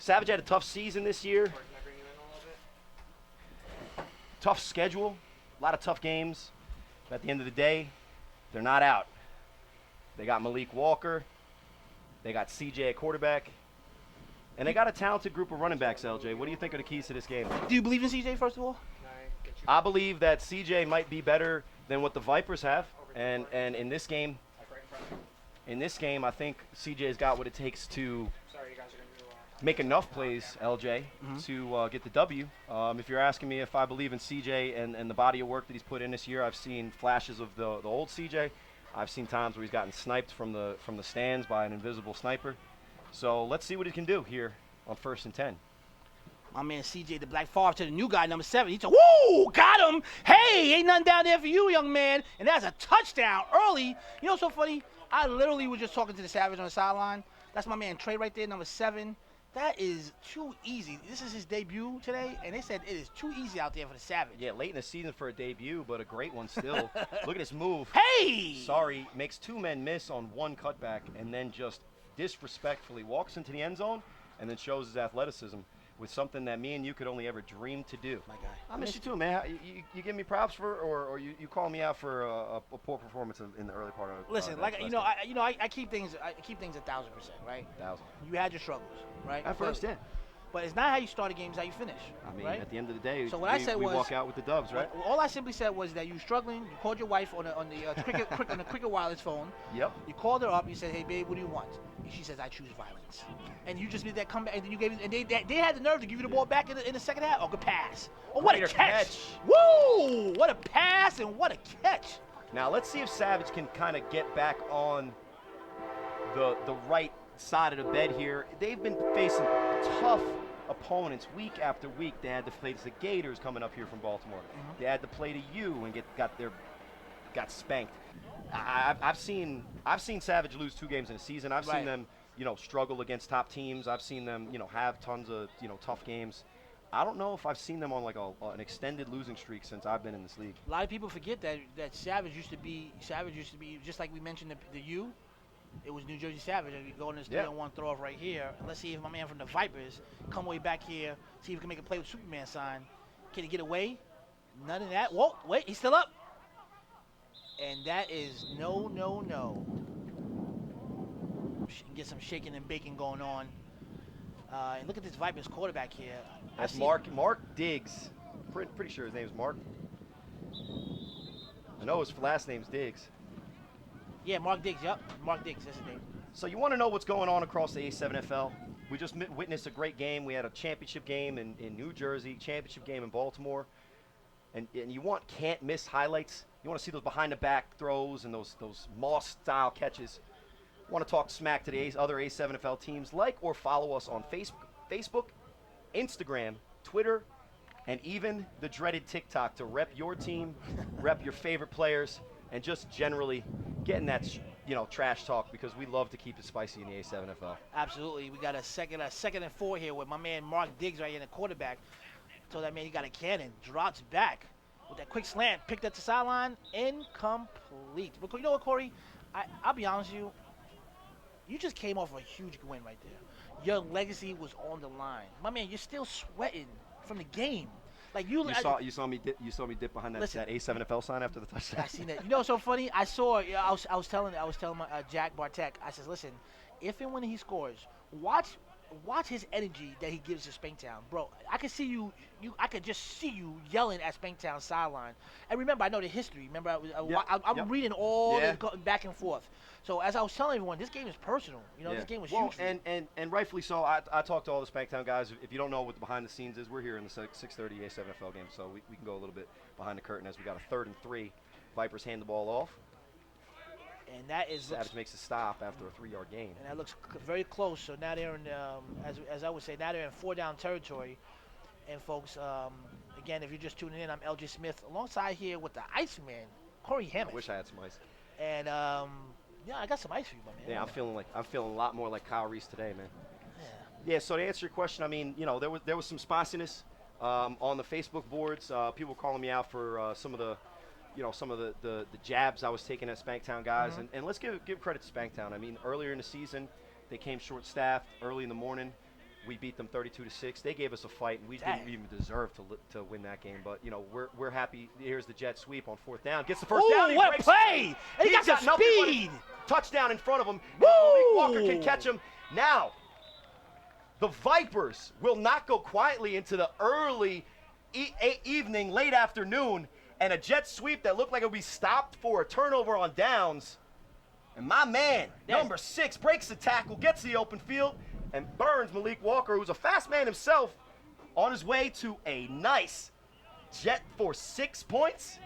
Savage had a tough season this year. Tough schedule, a lot of tough games. But at the end of the day, they're not out. They got Malik Walker. They got CJ at quarterback. And they got a talented group of running backs, LJ. What do you think are the keys to this game? Do you believe in CJ, first of all? I believe that CJ might be better than what the Vipers have. And in this game, I think CJ's got what it takes to make enough plays, LJ, to get the W. If you're asking me if I believe in CJ and the body of work that he's put in this year, I've seen flashes of the old CJ. I've seen times where he's gotten sniped from the stands by an invisible sniper. So let's see what he can do here on 1st and 10. My man CJ, the Black Favre to the new guy, number 7. He said, woo, got him. Hey, ain't nothing down there for you, young man. And that's a touchdown early. You know what's so funny? I literally was just talking to the Savage on the sideline. That's my man Trey right there, number 7. That is too easy. This is his debut today, and they said it is too easy out there for the Savage. Yeah, late in the season for a debut, but a great one still. Look at this move. Hey! Sorry, makes 2 men miss on 1 cutback, and then just disrespectfully walks into the end zone and then shows his athleticism with something that me and you could only ever dream to do. My guy. I miss you too, man. You give me props for, or you call me out for a poor performance in the early part of. Listen, like I keep things 1,000%, right? 1,000. You had your struggles, right? At first, yeah. But it's not how you start a game; it's how you finish. I mean, right? at the end of the day, so what I said we was, walk out with the dubs, right? All I simply said was that you were struggling. You called your wife on the cricket wireless phone. Yep. You called her up. You said, "Hey, babe, what do you want?" And she says, "I choose violence." And you just made that comeback, and then you gave it, and they had the nerve to give you the ball back in the second half. Oh, good pass! Oh, what a catch! Woo! What a pass and what a catch! Now let's see if Savage can kind of get back on the right side of the bed here. They've been facing tough opponents week after week. They had to play the Gators coming up here from Baltimore. They had to play to you and got spanked. I've seen Savage lose 2 games in a season. I've seen them, struggle against top teams. I've seen them, have tons of, tough games. I don't know if I've seen them on like an extended losing streak since I've been in this league. A lot of people forget that Savage used to be just like we mentioned the U. It was New Jersey Savage. And we go in this 3-on-1 throw off right here. And let's see if my man from the Vipers come way back here. See if he can make a play with Superman sign. Can he get away? None of that. Whoa, wait, he's still up. And that is no. Get some shaking and baking going on. And look at this Vipers quarterback here. That's Mark Diggs. Pretty sure his name is Mark. I know his last name's Diggs. Yeah, Mark Diggs. Yep, Mark Diggs. That's his name. So you want to know what's going on across the A7FL? We just witnessed a great game. We had a championship game in New Jersey, championship game in Baltimore. And you can't miss highlights. You want to see those behind-the-back throws and those Moss-style catches. You want to talk smack to the other A7FL teams. Like or follow us on Facebook, Instagram, Twitter, and even the dreaded TikTok to rep your team, rep your favorite players, and just generally getting that trash talk, because we love to keep it spicy in the A7FL. Absolutely. We got a second and 4 here with my man Mark Diggs right here in the quarterback. So that man, he got a cannon, drops back with that quick slant, picked at the sideline, incomplete. But you know what, Corey? I'll be honest with you. You just came off a huge win right there. Your legacy was on the line. My man, you're still sweating from the game. Like you saw me dip behind that A7FL sign after the touchdown. I seen that. You know what's so funny? I was telling my Jack Bartek. I says, listen, if and when he scores, watch watch his energy that he gives to Spanktown, bro. I can see I could just see you yelling at Spanktown sideline. And remember, I know the history. Remember, I'm reading all this back and forth. So as I was telling everyone, this game is personal. This game was huge. For and rightfully so. I talked to all the Spanktown guys. If you don't know what the behind the scenes is, we're here in the 6:30 A7FL game, so we can go a little bit behind the curtain as we got a 3rd and 3. Vipers hand the ball off. And that is Savage makes a stop after a 3-yard gain. And that looks very close. So now they're in, as I would say, now they're in 4-down territory. And folks, again, if you're just tuning in, I'm LJ Smith alongside here with the Iceman, Corey Hammond. I wish I had some ice. And yeah, I got some ice for you, my man. Yeah, I'm feeling a lot more like Kyle Reese today, man. Yeah. So to answer your question, I mean, there was some spiciness on the Facebook boards. People calling me out for some of the jabs I was taking at Spanktown guys, and let's give credit to Spanktown. I mean, earlier in the season, they came short-staffed early in the morning. We beat them 32-6. They gave us a fight, and we didn't even deserve to win that game. But we're happy. Here's the jet sweep on 4th down. Gets the first down. Ooh, what a play! And he got some speed. Touchdown in front of him. Woo! Malik Walker can catch him. Now, the Vipers will not go quietly into the early evening, late afternoon, and a jet sweep that looked like it would be stopped for a turnover on downs. And my man, number 6, breaks the tackle, gets the open field, and burns Malik Walker, who's a fast man himself, on his way to a nice jet for 6 points.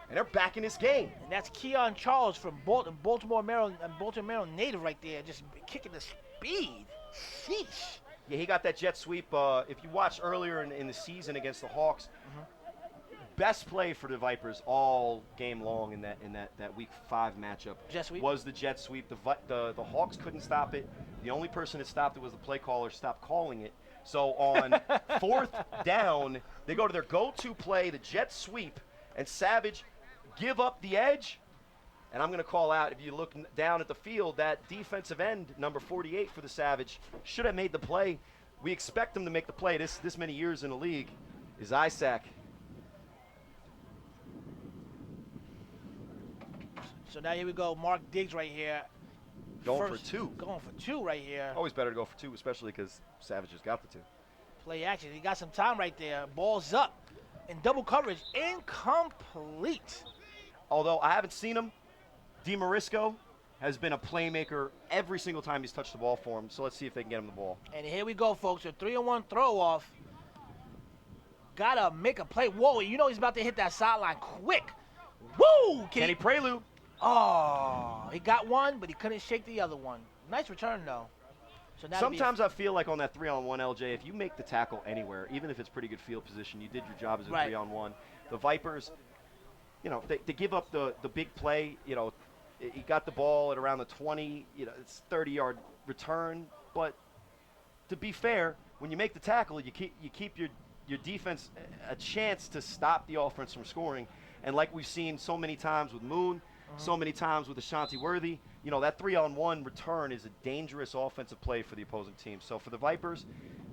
And they're back in this game. And that's Keon Charles from Baltimore, Maryland, native right there, just kicking the speed. Sheesh. Yeah, he got that jet sweep. If you watched earlier in the season against the Hawks, best play for the Vipers all game long in that Week 5 matchup jet sweep? Was the jet sweep. The Hawks couldn't stop it. The only person that stopped it was the play caller. Stopped calling it. So on 4th down, they go to their go-to play, the jet sweep, and Savage give up the edge. And I'm going to call out, if you look down at the field, that defensive end, number 48 for the Savage, should have made the play. We expect him to make the play this many years in the league, is Isaac. So now here we go, Mark Diggs right here. Going for 2. Going for 2 right here. Always better to go for 2, especially because Savage has got the 2. Play action. He got some time right there. Ball's up. In double coverage. Incomplete. Although I haven't seen him, DeMarisco has been a playmaker every single time he's touched the ball for him. So let's see if they can get him the ball. And here we go, folks. A 3-on-1 throw off. Gotta make a play. Whoa, he's about to hit that sideline quick. Woo! Kenny Prelude. Oh, he got one, but he couldn't shake the other one. Nice return, though. So now sometimes I feel like on that 3-on-1, LJ, if you make the tackle anywhere, even if it's pretty good field position, you did your job as a 3-on-1. The Vipers, they give up the big play. He got the ball at around the 20. It's 30-yard return. But to be fair, when you make the tackle, you keep your defense a chance to stop the offense from scoring. And like we've seen so many times with Moon, so many times with Ashanti Worthy, that 3-on-1 return is a dangerous offensive play for the opposing team. So for the Vipers,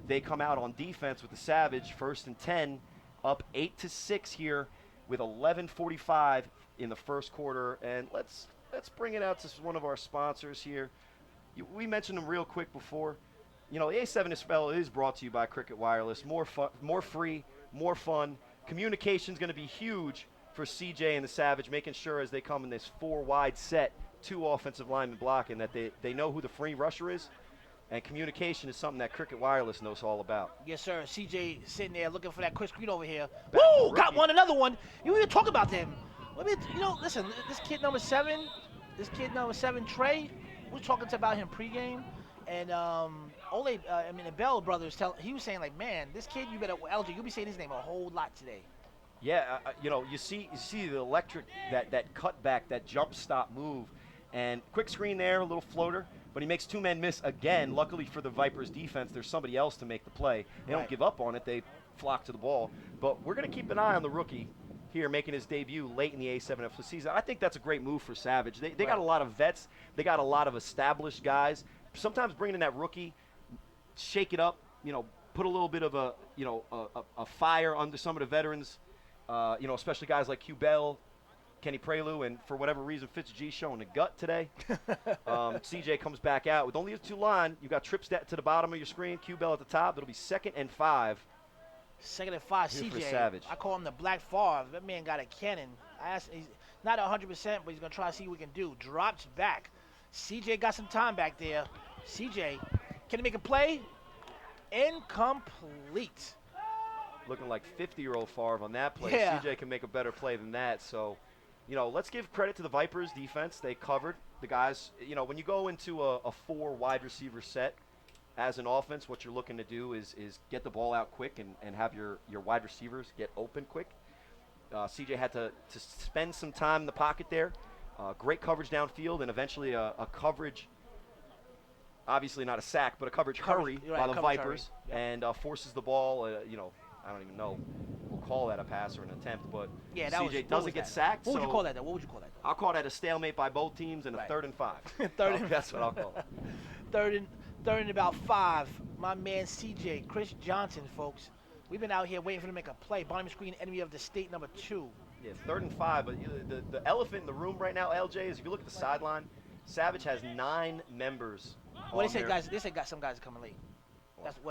they come out on defense with the Savage, 1st and 10, up 8-6 here with 11:45 in the first quarter. And let's bring it out to one of our sponsors here. We mentioned them real quick before. The A7FL is brought to you by Cricket Wireless. More free, more fun. Communication's going to be huge for CJ and the Savage, making sure as they come in this 4-wide set, 2 offensive linemen blocking, that they know who the free rusher is. And communication is something that Cricket Wireless knows all about. Yes, sir. CJ sitting there looking for that quick screen over here. Woo! Got another one. You even talk about them. Listen, this kid number 7, Trey, we were talking about him pregame. And the Bell brothers, he was saying, like, man, this kid, LJ, you'll be saying his name a whole lot today. Yeah, you see the electric, that cutback, that jump stop move, and quick screen there, a little floater, but he makes 2 men miss again. Luckily for the Vipers defense, there's somebody else to make the play. They don't give up on it. They flock to the ball. But we're going to keep an eye on the rookie here making his debut late in the A7FL season. I think that's a great move for Savage. They got a lot of vets. They got a lot of established guys. Sometimes bringing in that rookie, shake it up, put a little bit of a fire under some of the veterans. Especially guys like Q Bell, Kenny Prelude, and for whatever reason, Fitz-G showing the gut today. CJ comes back out. With only a 2 line, you've got trips to the bottom of your screen, Q-Bell at the top. It'll be 2nd and 5. 2nd and 5, Here for CJ. Savage. I call him the Black Favre. That man got a cannon. He's not 100%, but he's going to try to see what he can do. Drops back. CJ got some time back there. CJ, can he make a play? Incomplete. Looking like 50-year-old Favre on that play. Yeah. CJ can make a better play than that. So, let's give credit to the Vipers defense. They covered the guys. When you go into a 4 wide receiver set as an offense, what you're looking to do is get the ball out quick and have your wide receivers get open quick. CJ had to spend some time in the pocket there. Great coverage downfield, and eventually a coverage, obviously not a sack, but a coverage hurry by the Vipers, yep. And forces the ball, I don't even know. We'll call that a pass or an attempt, but yeah, that CJ doesn't get sacked. What would you call that, though? What would you call that? I'll call that a stalemate by both teams and a 3rd and 5. That's what I'll call it. Third and about 5. My man CJ, Chris Johnson, folks. We've been out here waiting for him to make a play. Bottom screen, enemy of the state, number 2. Yeah, 3rd and 5. But the elephant in the room right now, LJ, is if you look at the sideline, Savage has 9 members. Well, they say some guys are coming late.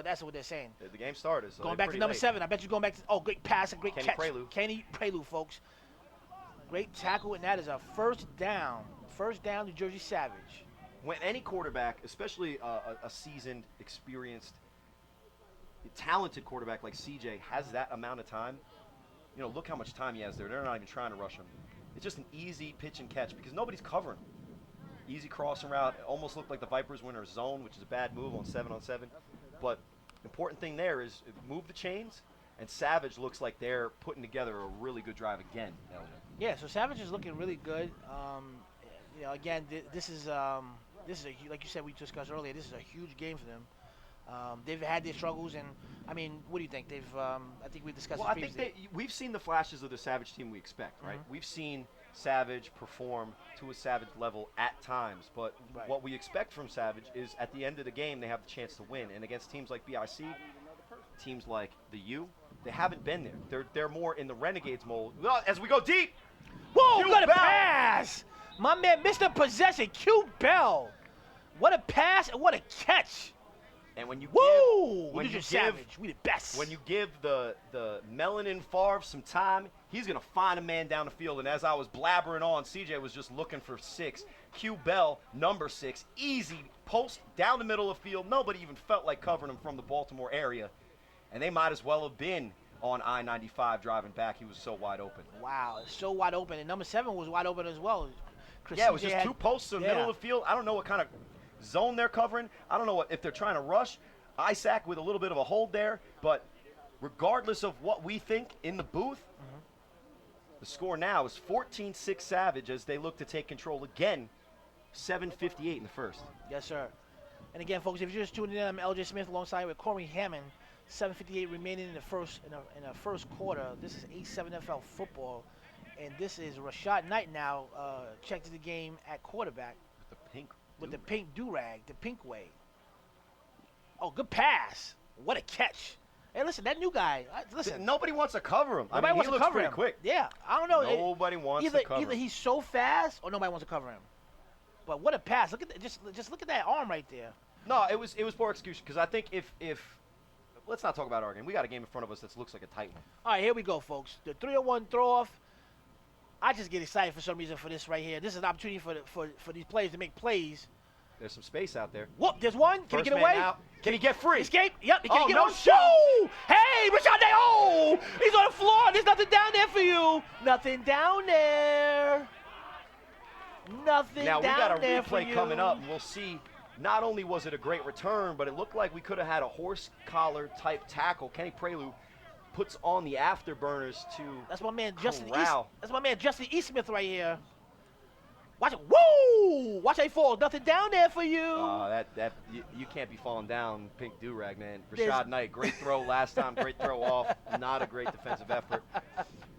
That's what they're saying. The game started. So going back to number 7. I bet you're going back to great pass and great Kenny catch. Prelude. Kenny Prelude, folks. Great tackle, and that is a first down. First down, New Jersey Savage. When any quarterback, especially a seasoned, experienced, talented quarterback like CJ has that amount of time, look how much time he has there. They're not even trying to rush him. It's just an easy pitch and catch because nobody's covering. Easy crossing route. It almost looked like the Vipers were in their zone, which is a bad move on 7-on-7. But important thing there is move the chains, and Savage looks like they're putting together a really good drive again, Elgin. Yeah, so Savage is looking really good. Again, this is like you said, we discussed earlier. This is a huge game for them. They've had their struggles, and I mean, what do you think? I think we discussed. Well, I think we've seen the flashes of the Savage team we expect, right? Mm-hmm. We've seen Savage perform to a Savage level at times, but what we expect from Savage is at the end of the game they have the chance to win. And against teams like BIC, teams like the U, they haven't been there. They're more in the Renegades mold. Well, as we go deep, whoa, what a pass! My man, Mr. Possession, Q-Bell. What a pass and what a catch! And when you Savage, we the best. When you give the Melanin Favre some time, he's gonna find a man down the field. And as I was blabbering on, CJ was just looking for 6. Q-Bell, number 6, easy post down the middle of the field. Nobody even felt like covering him from the Baltimore area, and they might as well have been on I-95 driving back. He was so wide open. Wow, so wide open, and number 7 was wide open as well. Yeah, it was just 2 posts in the middle of the field. I don't know what kind of zone they're covering. I don't know if they're trying to rush. Isaac with a little bit of a hold there, but regardless of what we think in the booth, the score now is 14-6 Savage as they look to take control again. 7:58 in the first. Yes, sir. And again, folks, if you're just tuning in, I'm LJ Smith alongside with Corey Hammond. 7:58 remaining in the first quarter. This is A7FL football, and this is Rashad Knight now checked to the game at quarterback with the pink do-rag, the pink way. Oh, good pass! What a catch! Hey, listen, that new guy. Listen, nobody wants to cover him. Nobody wants he to looks cover pretty him. quick. Yeah, I don't know. Nobody wants to cover him. Either he's so fast, or nobody wants to cover him. But what a pass! Look at just look at that arm right there. No, it was poor execution because I think if let's not talk about our game. We got a game in front of us that looks like a tight one. All right, here we go, folks. The 3-on-1 throw off. I just get excited for some reason for this right here. This is an opportunity for these players to make plays. There's some space out there. Whoop, there's one. Can he get away? Out. Can he get free? Escape. Yep. He can't get no on. Woo! Hey, Rashad Knight. Oh, he's on the floor. There's nothing down there for you. Nothing down there. Nothing now, down there for you. Now, we got a replay coming up, and we'll see. Not only was it a great return, but it looked like we could have had a horse collar type tackle. Kenny Prelude puts on the afterburners to That's my man Justin corral. That's my man Justin Eastmith right here. Watch it. Woo! Watch how he falls. Nothing down there for you. You can't be falling down, pink do-rag, man. Rashad Knight, great throw last time, great throw off. Not a great defensive effort.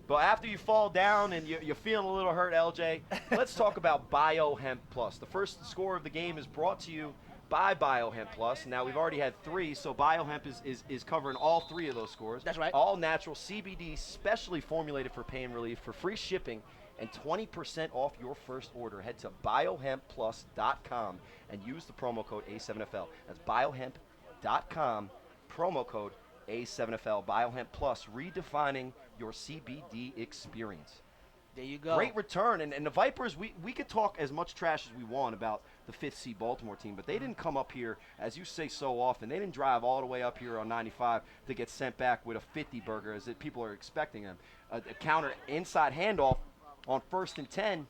But after you fall down and you're feeling a little hurt, LJ, let's talk about BioHemp Plus. The first score of the game is brought to you by BioHemp Plus. Now, we've already had 3, so BioHemp is covering all 3 of those scores. That's right. All natural CBD, specially formulated for pain relief, for free shipping and 20% off your first order. Head to biohempplus.com and use the promo code A7FL. That's biohemp.com, promo code A7FL. Biohemp Plus, redefining your CBD experience. There you go. Great return. And the Vipers, we could talk as much trash as we want about the 5th seed Baltimore team, but they didn't come up here, as you say so often, they didn't drive all the way up here on 95 to get sent back with a 50 burger as people are expecting them. A counter inside handoff on 1st and 10.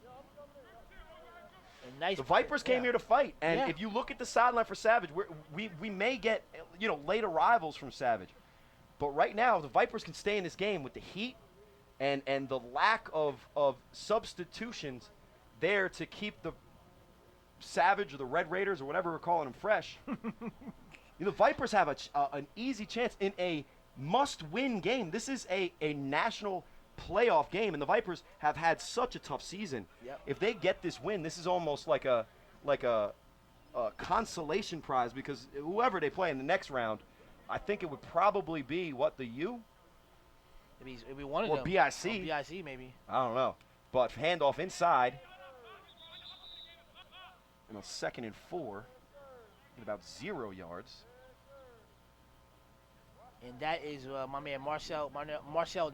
Nice. The Vipers came here to fight, and Yeah. if you look at the sideline for Savage, we may get late arrivals from Savage, but right now the Vipers can stay in this game with the heat and the lack of substitutions there to keep the Savage or the Red Raiders or whatever we're calling them fresh. The Vipers have an easy chance in a must-win game. This is a national playoff game, and the Vipers have had such a tough season. Yep. If they get this win, this is almost like a consolation prize, because whoever they play in the next round, I think it would probably be the U It'd be one of or them. BIC. Or BIC maybe. I don't know, but handoff inside. 2nd and 4, at about 0 yards. And that is my man Marcel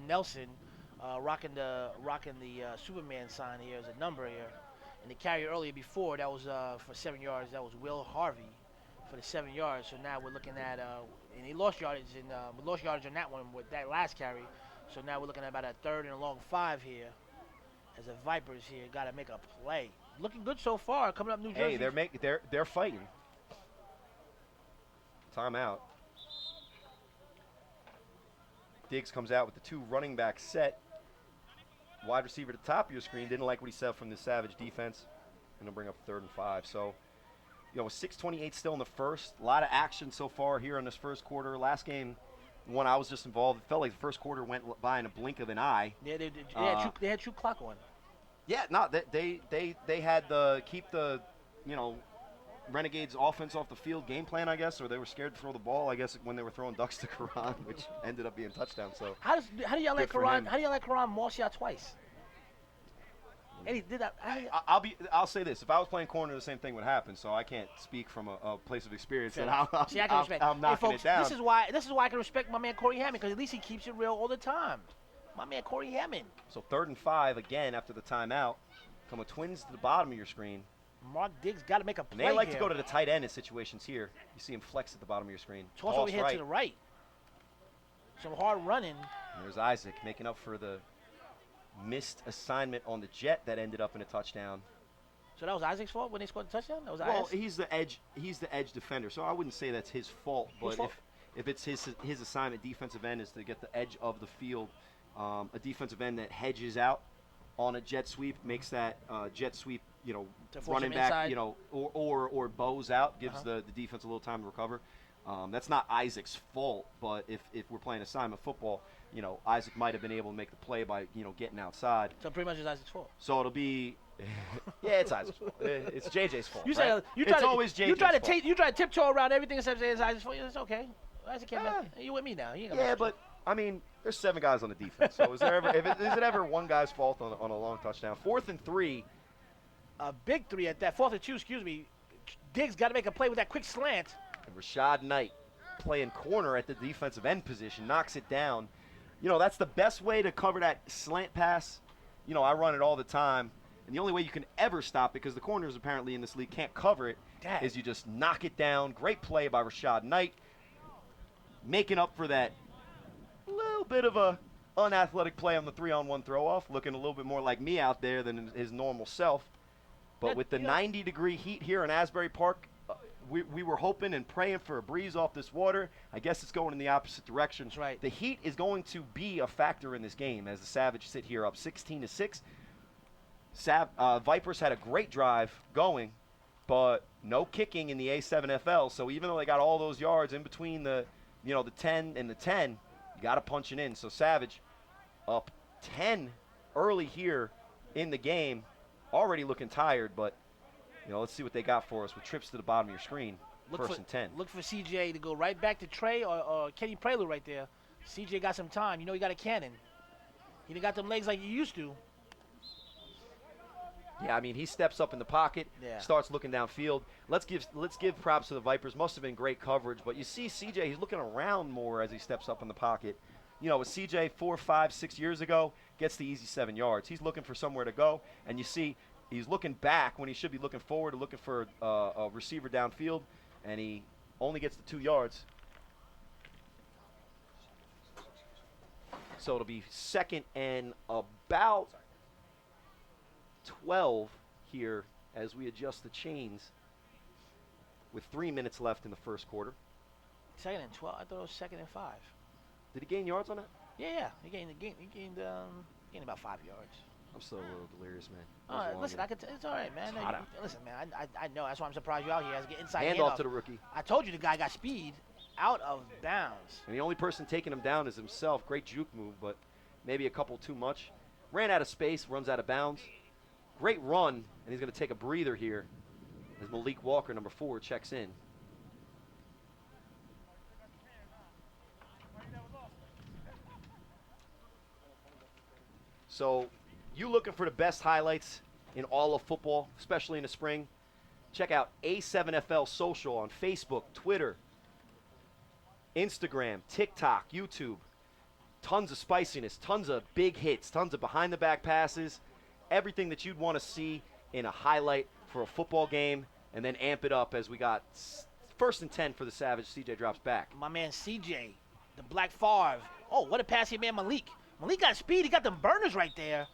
Nelson, rocking the Superman sign here as a number here. And the carry earlier before, that was for 7 yards. That was Will Harvey for the 7 yards. So now we're looking at and he lost yardage on that one with that last carry. So now we're looking at about a 3rd and a long 5 here. As the Vipers here got to make a play. Looking good so far. Coming up New Jersey. Hey, they're fighting. Timeout. Diggs comes out with the 2 running back set. Wide receiver at the top of your screen. Didn't like what he said from the Savage defense. And they'll bring up 3rd and 5. So, with 6:28 still in the first. A lot of action so far here in this first quarter. Last game, when I was just involved, it felt like the first quarter went by in a blink of an eye. Yeah, they had true clock on. Yeah, no, they had keep the, Renegades offense off the field game plan, I guess, or they were scared to throw the ball, I guess, when they were throwing ducks to Karan, which ended up being a touchdown. So How do y'all let Good for Karan? him. How do y'all let Karan moss y'all twice? And he did that. I'll say this: if I was playing corner, the same thing would happen. So I can't speak from a place of experience, Fair and enough. See, I can respect. I'm knocking hey, folks, it down. This is why I can respect my man Corey Hammond, because at least he keeps it real all the time. My man Corey Hammond. So 3rd and 5 again after the timeout. Come with twins to the bottom of your screen. Mark Diggs got to make a play. And they like here. to go to the tight end in situations here. You see him flex at the bottom of your screen. Toss over here to the right. Some hard running. And there's Isaac making up for the missed assignment on the jet that ended up in a touchdown. So that was Isaac's fault when they scored the touchdown? That was Well, Isaac? he's the edge defender, so I wouldn't say that's his fault. Whose But fault? if it's his assignment, defensive end, is to get the edge of the field, a defensive end that hedges out on a jet sweep, makes that jet sweep, To force running him back, inside. or bows out, gives the defense a little time to recover. That's not Isaac's fault, but if we're playing assignment football, Isaac might have been able to make the play by, getting outside. So pretty much it's Isaac's fault. So it'll be, yeah, it's Isaac's fault. It's JJ's fault. You right? said It's always JJ's You try to fault. you try to tiptoe around everything except say it's Isaac's fault. It's okay. Isaac can't. Yeah. You with me now? You ain't gonna Yeah, mess with but I mean, there's 7 guys on the defense. So is it ever one guy's fault on a long touchdown? 4th and 3. a big 3 at that. 4th and 2. Excuse me. Diggs got to make a play with that quick slant. And Rashad Knight playing corner at the defensive end position, knocks it down. That's the best way to cover that slant pass. I run it all the time. And the only way you can ever stop it, because the corners apparently in this league can't cover it, Dang. is you just knock it down. Great play by Rashad Knight. Making up for that little bit of a unathletic play on the 3-on-1 throw-off, looking a little bit more like me out there than his normal self. But with the 90-degree heat here in Asbury Park, we were hoping and praying for a breeze off this water. I guess it's going in the opposite direction. That's right. The heat is going to be a factor in this game as the Savage sit here up 16-6. Vipers had a great drive going, but no kicking in the A7FL. So even though they got all those yards in between the 10 and the 10, you got to punch it in. So Savage up 10 early here in the game, already looking tired, but let's see what they got for us with trips to the bottom of your screen. First and 10. Look for CJ to go right back to Trey or Kenny Prelude right there. CJ got some time. He got a cannon. He done got them legs like he used to. Yeah, I mean, he steps up in the pocket, Yeah. starts looking downfield. Let's give props to the Vipers. Must have been great coverage, but you see CJ, he's looking around more as he steps up in the pocket. You know, with CJ 4, 5, 6 years ago, gets the easy 7 yards. He's looking for somewhere to go, and you see he's looking back when he should be looking forward or looking for a receiver downfield, and he only gets the 2 yards. So it'll be second and about 12 here as we adjust the chains with 3 minutes left in the first quarter. Second and 12. I thought it was second and 5. Did he gain yards on that? Yeah. He gained about 5 yards. I'm still a little delirious, man. All right, listen, it's all right, man. It's hot out. Listen, man, I know. That's why I'm surprised you out here. Has to get inside Handoff to the rookie. I told you the guy got speed out of bounds. And the only person taking him down is himself. Great juke move, but maybe a couple too much. Ran out of space, runs out of bounds. Great run, and he's going to take a breather here as Malik Walker, number 4, checks in. So, you looking for the best highlights in all of football, especially in the spring? Check out A7FL Social on Facebook, Twitter, Instagram, TikTok, YouTube. Tons of spiciness, tons of big hits, tons of behind-the-back passes, everything that you'd want to see in a highlight for a football game, and then amp it up as we got first and 10 for the Savage. CJ drops back. My man CJ, the Black Favre. Oh, what a pass here, man, Malik. Malik got speed. He got them burners right there.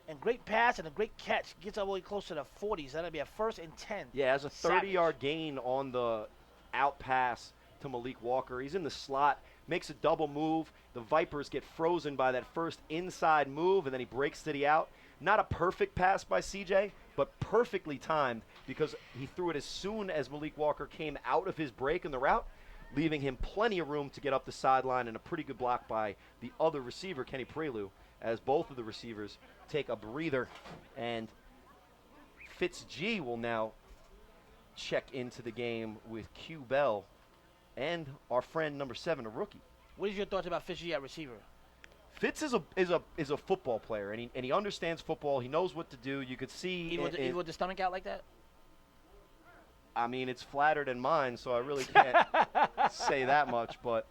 And great pass and a great catch. Gets all the way close to the 40s. That'll be a first and 10. Yeah, has a 30-yard gain on the out pass to Malik Walker. He's in the slot, makes a double move. The Vipers get frozen by that first inside move, and then he breaks to the out. Not a perfect pass by CJ, but perfectly timed because he threw it as soon as Malik Walker came out of his break in the route, leaving him plenty of room to get up the sideline, and a pretty good block by the other receiver, Kenny Prelu, as both of the receivers take a breather. And Fitz G will now check into the game with Q Bell and our friend number 7, a rookie. What is your thoughts about Fishy at receiver? Fitz is a football player, and he understands football. He knows what to do. You could see Even with the stomach out like that? I mean, it's flatter than mine, so I really can't say that much. But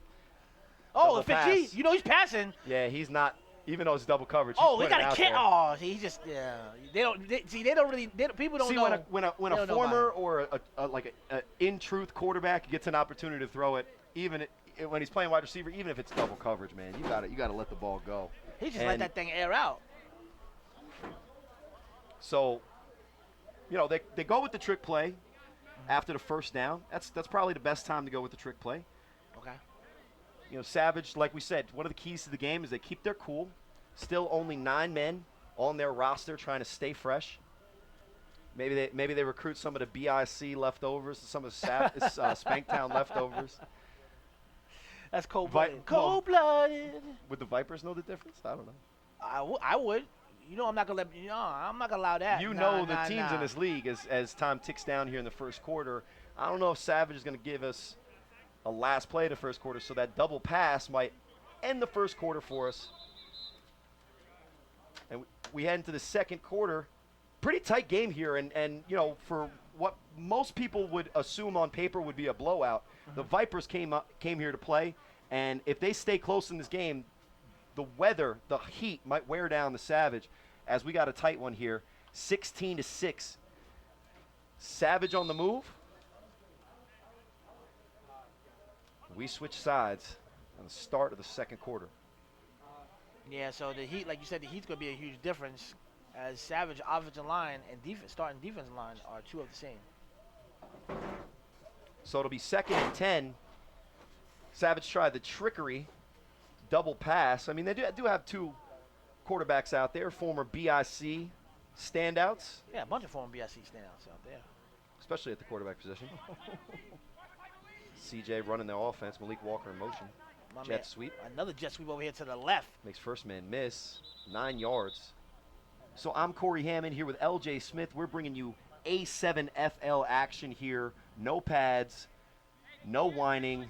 oh, Fitz G, you know he's passing. Yeah, he's not. Even though it's double coverage. Oh, he got a kid. Oh, he just They don't really. People don't know. See, when a former or a in truth quarterback gets an opportunity to throw it, even when he's playing wide receiver, even if it's double coverage, man, you got to let the ball go. He just let that thing air out. So, they go with the trick play after the first down. That's probably the best time to go with the trick play. Okay. Savage, like we said, one of the keys to the game is they keep their cool. Still only 9 men on their roster trying to stay fresh. Maybe they recruit some of the BIC leftovers, some of the Spanktown leftovers. That's cold-blooded. Cold-blooded. Would the Vipers know the difference? I don't know. I would. I'm not gonna I'm not gonna allow that. The teams in this league as time ticks down here in the first quarter. I don't know if Savage is going to give us a last play of the first quarter, so that double pass might end the first quarter for us. And we head into the second quarter. Pretty tight game here, and for what most people would assume on paper would be a blowout, the Vipers came here to play, and if they stay close in this game, the weather, the heat might wear down the Savage, as we got a tight one here, 16-6. Savage on the move. We switch sides on the start of the second quarter. Yeah, so the Heat, like you said, the Heat's going to be a huge difference as Savage offensive line and starting defensive line are two of the same. So it'll be second and 10. Savage tried the trickery, double pass. I mean, they do have 2 quarterbacks out there, former BIC standouts. Yeah, a bunch of former BIC standouts out there. Especially at the quarterback position. CJ running the offense, Malik Walker in motion. Jet sweep. Another jet sweep over here to the left. Makes first man miss. 9 yards. So I'm Corey Hammond here with LJ Smith. We're bringing you A7FL action here. No pads, no whining,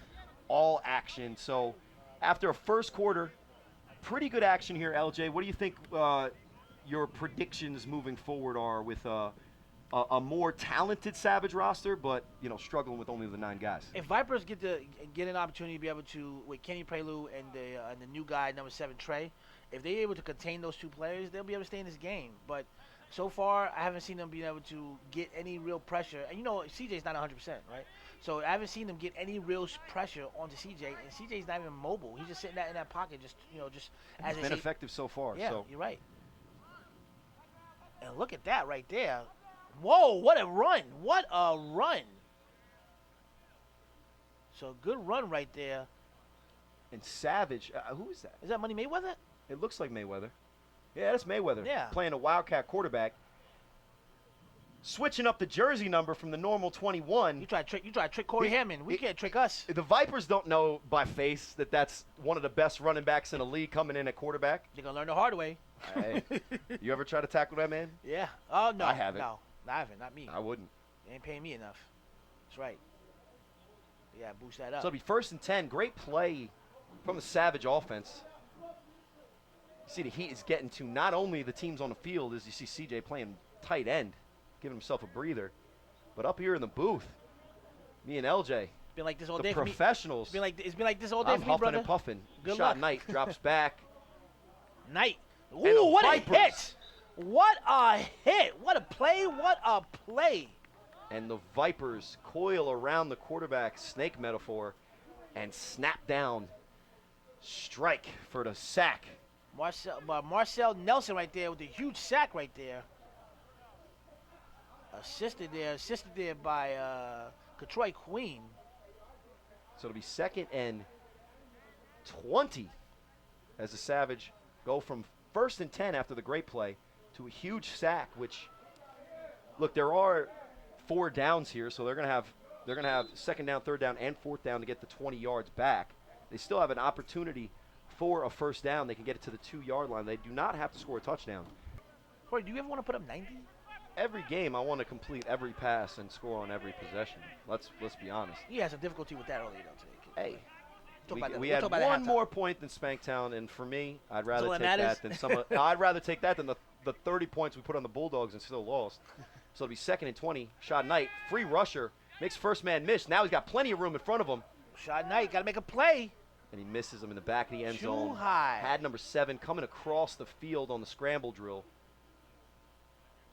all action. So after a first quarter, pretty good action here, LJ. What do you think your predictions moving forward are with a more talented Savage roster, but struggling with only the 9 guys. If Vipers get an opportunity to be able to, with Kenny Prelude and the new guy, number 7, Trey, if they're able to contain those 2 players, they'll be able to stay in this game. But so far, I haven't seen them being able to get any real pressure. And CJ's not 100%, right? So I haven't seen them get any real pressure onto CJ, and CJ's not even mobile. He's just sitting in that pocket, just as It's been effective so far. Yeah, so. you're right. And look at that right there. Whoa, what a run. What a run. So good run right there. And Savage, who is that? Is that Money Mayweather? It looks like Mayweather. Yeah, that's Mayweather. Yeah. Playing a Wildcat quarterback. Switching up the jersey number from the normal 21. You try to trick Corey Hammond. We can't trick us. The Vipers don't know by face that that's one of the best running backs in the league coming in at quarterback. They're going to learn the hard way. Hey, you ever try to tackle that man? Yeah. Oh, no. I haven't. No, I haven't. Not me. I wouldn't. They ain't paying me enough. That's right. Yeah, boost that up. So it'll be 1st and 10. Great play from the Savage offense. You see the heat is getting to not only the teams on the field, as you see CJ playing tight end, giving himself a breather, but up here in the booth, me and LJ, It's been like this all day the for me. professionals. It's been like this all day I'm for me, huffing brother. and puffing. Good Shot luck. Knight drops back. Knight. And the Ooh, what Vipers. a hit. What a hit. What a play. What a play. And the Vipers coil around the quarterback, snake metaphor, and snap down. Strike for the sack. Marcel Nelson right there with a huge sack right there. Assisted there by Detroit Queen. So it'll be 2nd and 20 as the Savage go from 1st and 10 after the great play to a huge sack, which, look, there are 4 downs here, so they're gonna have 2nd down, 3rd down, and 4th down to get the 20 yards back. They still have an opportunity for a 1st down. They can get it to the 2-yard line. They do not have to score a touchdown. Corey, do you ever want to put up 90? Every game, I want to complete every pass and score on every possession. Let's be honest. He had some difficulty with that earlier though today. Hey, we had one more point than Spanktown, and for me, I'd rather take that than I'd rather take that than the 30 points we put on the Bulldogs and still lost. So it'll be 2nd and 20. Shot Knight, free rusher, makes first man miss. Now he's got plenty of room in front of him. Shot Knight, got to make a play. And he misses him in the back of the end Too zone. high. Had number 7 coming across the field on the scramble drill.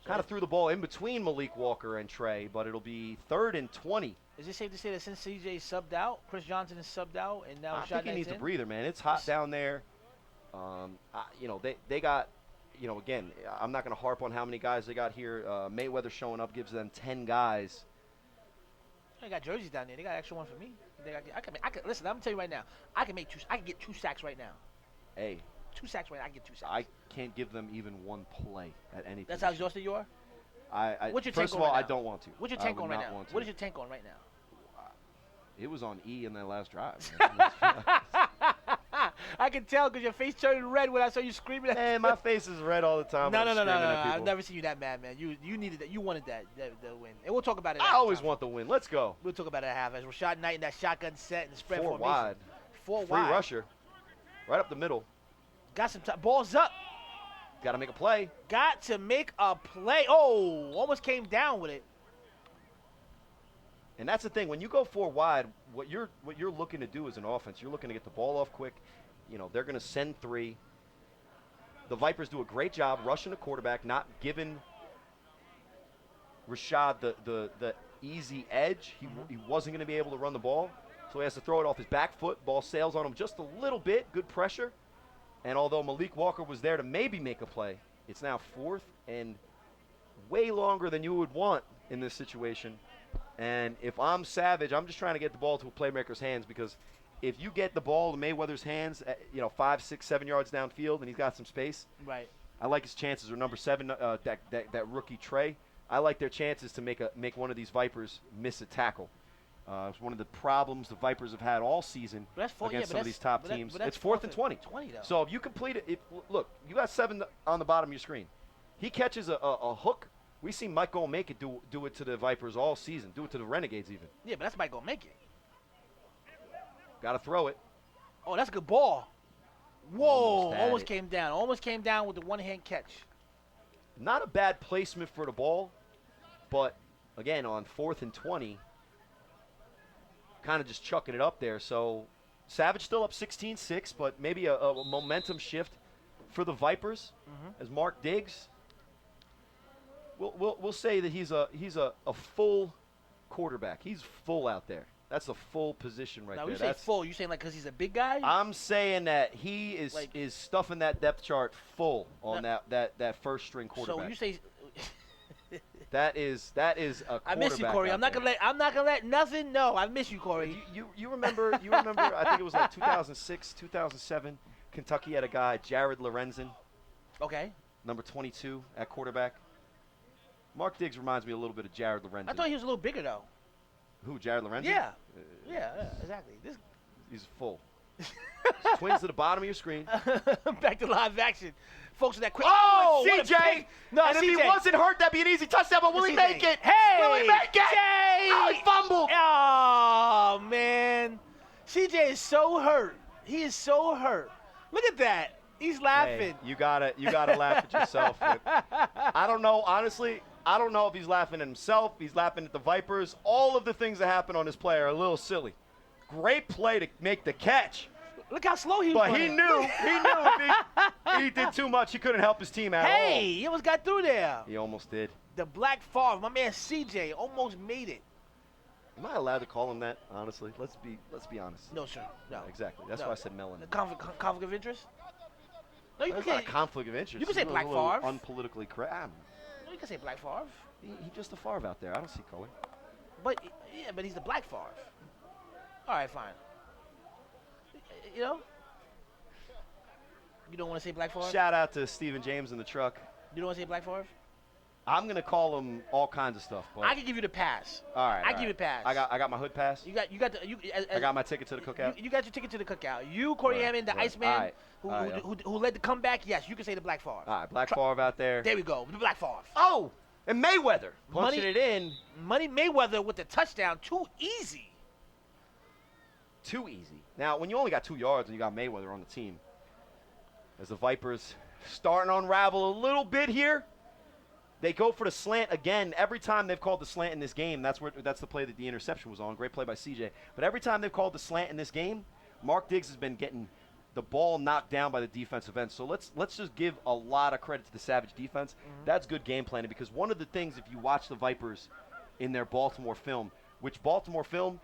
Kind of threw the ball in between Malik Walker and Trey, but it'll be 3rd and 20. Is it safe to say that since CJ subbed out, Chris Johnson is subbed out, and now I think he needs a breather, man. It's hot down there. They got, again, I'm not going to harp on how many guys they got here. Mayweather showing up gives them 10 guys. They got jerseys down there. They got an extra one for me. I can listen. I'm gonna tell you right now. I can get 2 sacks right now. Hey, 2 sacks right now. I can get 2 sacks. I can't give them even one play at any. That's how exhausted you are. What's your first tank of all, on right I don't want to. What's your tank I on would right not now? want to. What is your tank on right now? It was on E in that last drive. I can tell because your face turned red when I saw you screaming at Man, my face is red all the time. No. when I'm screaming at I've people. never seen you that mad, man. You needed that. You wanted that the win. And we'll talk about it. I at always halftime. want the win. Let's go. We'll talk about it at half as Rashad Knight in that shotgun set and spread 4 formation. wide. 4 Free wide. rusher. Right up the middle. Got some balls up. Got to make a play. Got to make a play. Oh, almost came down with it. And that's the thing. When you go 4 wide, what you're looking to do as an offense, you're looking to get the ball off quick. They're going to send 3. The Vipers do a great job rushing the quarterback, not giving Rashad the easy edge. He wasn't going to be able to run the ball, so he has to throw it off his back foot. Ball sails on him just a little bit. Good pressure. And although Malik Walker was there to maybe make a play, it's now 4th and way longer than you would want in this situation. And if I'm Savage, I'm just trying to get the ball to a playmaker's hands, because if you get the ball to Mayweather's hands, at, 5, 6, 7 yards downfield, and he's got some space, Right. I like his chances. Or number 7, that rookie Trey, I like their chances to make one of these Vipers miss a tackle. It's one of the problems the Vipers have had all season against some of these top teams. It's 4th and 20. 20 though. So if you complete it, look, you got 7 on the bottom of your screen. He catches a hook. We see Mike go make it do it to the Vipers all season. Do it to the Renegades even. Yeah, but that's Mike gonna make it. Got to throw it. Oh, that's a good ball. Whoa, Almost had almost it. came down. Almost came down with the one-hand catch. Not a bad placement for the ball, but again, on 4th and 20, kind of just chucking it up there. So Savage still up 16-6, but maybe a momentum shift for the Vipers as Mark Diggs. We'll say that he's a full quarterback. He's full out there. That's a full position right now, there. Now, you say full, you saying like because he's a big guy? I'm saying that he is like, is stuffing that depth chart full on that first string quarterback. So you say that is a quarterback. I miss you, Corey. I'm not gonna let nothing. No, I miss you, Corey. You remember? I think it was like 2006, 2007. Kentucky had a guy, Jared Lorenzen. Okay. Number 22 at quarterback. Mark Diggs reminds me a little bit of Jared Lorenzen. I thought he was a little bigger though. Who, Jared Lorenzen? Yeah. Yeah, exactly. He's full. Twins to the bottom of your screen. Back to live action. Folks, that quick. Oh, CJ! No, and CJ. if he wasn't hurt, that'd be an easy touchdown, but will he make it? Hey! Will he make it? Jay! Oh, he fumbled! Oh, man. CJ is so hurt. He is so hurt. Look at that. He's laughing. Hey, you gotta laugh at yourself. I don't know, honestly. I don't know if he's laughing at himself. He's laughing at the Vipers. All of the things that happen on this play are a little silly. Great play to make the catch. Look how slow he was. But he knew if he did too much, he couldn't help his team at all. Hey, he almost got through there. He almost did. The Black Favre, my man CJ, almost made it. Am I allowed to call him that? Honestly, let's be honest. No, sir. No. Exactly. That's why I said Melon. Conflict of interest? No, you That's can't. not a conflict of interest. You can say Black Favre. Favre. Unpolitically correct. No, you can say Black Favre. He's just a Favre out there. I don't see color. But yeah, but he's the Black Favre. All right, fine. You know? You don't want to say Black Favre? Shout out to Stephen James in the truck. You don't want to say Black Favre? I'm gonna call him all kinds of stuff. But I can give you the pass. all right. I give you the pass. I got my hood pass. I got my ticket to the cookout. You got your ticket to the cookout. You, Corey Hammond, the Iceman, who led the comeback. Yes, you can say the Black Favre. All right, Black Favre out there. There we go, the Black Favre. Oh, and Mayweather punching it in. Money Mayweather with the touchdown. Too easy. Too easy. Now, when you only got 2 yards and you got Mayweather on the team, as the Vipers starting to unravel a little bit here, they go for the slant again. Every time they've called the slant in this game, that's the play that the interception was on. Great play by CJ. But every time they've called the slant in this game, Mark Diggs has been getting the ball knocked down by the defensive end. So let's just give a lot of credit to the Savage defense. That's good game planning, because one of the things, if you watch the Vipers in their Baltimore film, which Baltimore film,